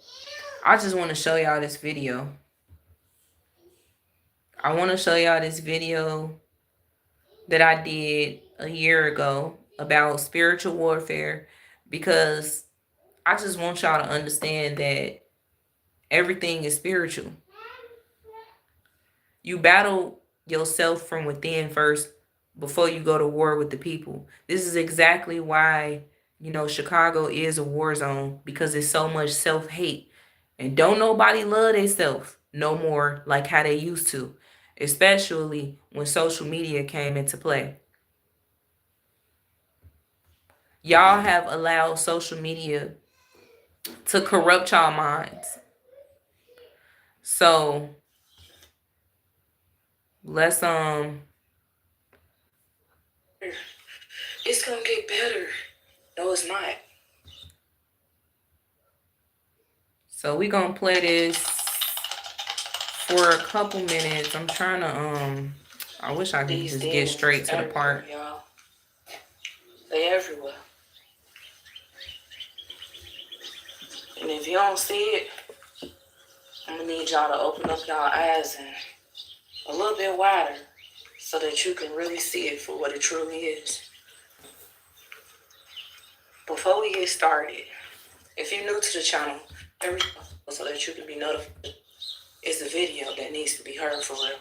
I just want to show y'all this video. I want to show y'all this video that I did a year ago about spiritual warfare, because I just want y'all to understand that everything is spiritual. You battle yourself from within first before you go to war with the people. This is exactly why, Chicago is a war zone, because it's so much self-hate. And don't nobody love themselves no more like how they used to, especially when social media came into play. Y'all have allowed social media to corrupt y'all minds. So let's it's gonna get better. No, it's not. So we gonna play this for a couple minutes. I'm trying to I wish I could just get straight to the part. Y'all. They everywhere. And if you don't see it, I'm gonna need y'all to open up y'all eyes and a little bit wider so that you can really see it for what it truly is. Before we get started, if you're new to the channel, so that you can be notified, it's a video that needs to be heard for real.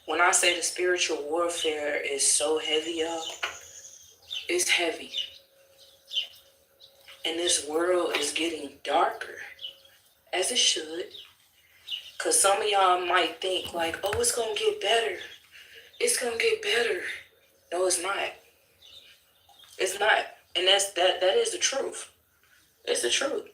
When I say the spiritual warfare is so heavy, y'all, it's heavy. And this world is getting darker, as it should. Because some of y'all might think like, oh, it's going to get better. It's going to get better. No, it's not. It's not. And that is the truth. It's the truth.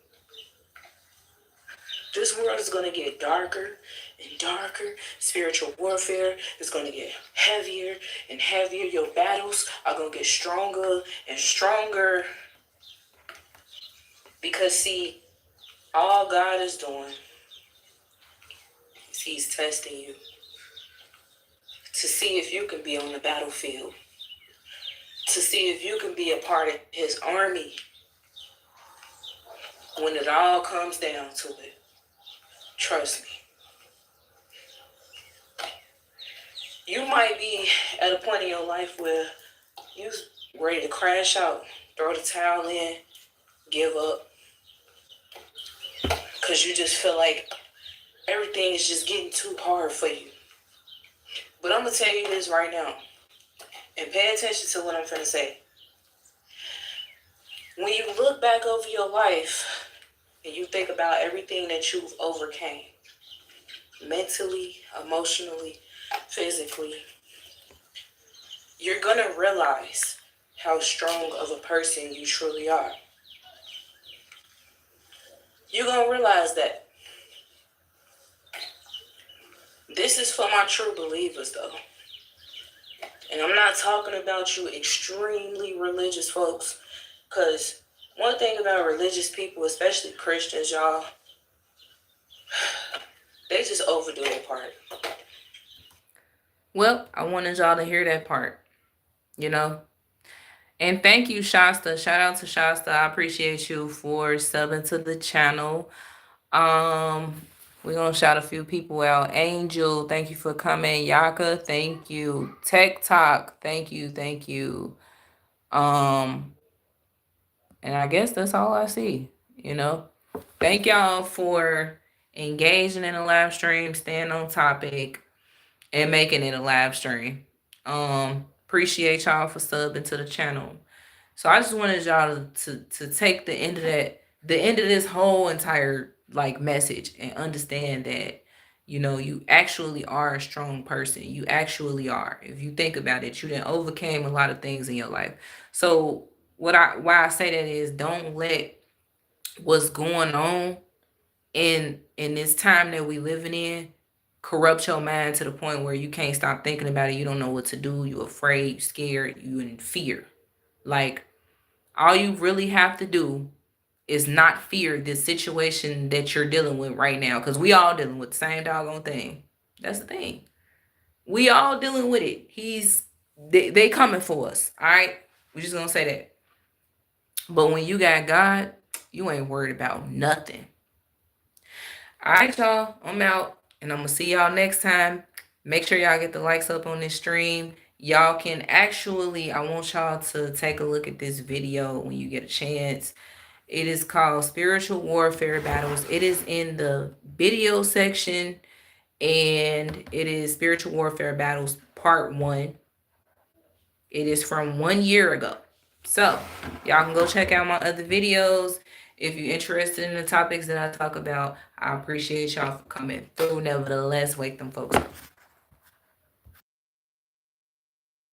This world is going to get darker and darker. Spiritual warfare is going to get heavier and heavier. Your battles are going to get stronger and stronger. Because, see, all God is doing is He's testing you to see if you can be on the battlefield, to see if you can be a part of His army when it all comes down to it. Trust me. You might be at a point in your life where you're ready to crash out, throw the towel in, give up, because you just feel like everything is just getting too hard for you. But I'm going to tell you this right now, and pay attention to what I'm going to say. When you look back over your life and you think about everything that you've overcame, mentally, emotionally, physically, you're going to realize how strong of a person you truly are. You're going to realize that. This is for my true believers, though. And I'm not talking about you extremely religious folks, because one thing about religious people, especially Christians, y'all, they just overdo their part. Well, I wanted y'all to hear that part, And thank you, Shasta. Shout out to Shasta. I appreciate you for subbing to the channel. We're gonna shout a few people out. Angel, thank you for coming. Yaka, thank you. Tech Talk, thank you, thank you. And I guess that's all I see, you know. Thank y'all for engaging in a live stream, staying on topic, and making it a live stream. Appreciate y'all for subbing to the channel. So I just wanted y'all to take the end of this whole entire like message and understand that, you know, you actually are a strong person. You actually are. If you think about it, you done overcame a lot of things in your life. So why I say that is, don't let what's going on in this time that we living in corrupt your mind to the point where you can't stop thinking about it. You don't know what to do. You're afraid, scared, you in fear. Like, all you really have to do is not fear this situation that you're dealing with right now, because we all dealing with the same doggone thing. That's the thing. We all dealing with it. They coming for us. All right, we're just gonna say that. But when you got God, you ain't worried about nothing. All right, y'all, I'm out, and I'm gonna see y'all next time. Make sure y'all get the likes up on this stream. Y'all can actually, I want y'all to take a look at this video when you get a chance. It is called Spiritual Warfare Battles. It is in the video section, and it is Spiritual Warfare Battles Part 1. It is from 1 year ago. So y'all can go check out my other videos. If you're interested in the topics that I talk about, I appreciate y'all for coming through. Nevertheless, wake them folks up.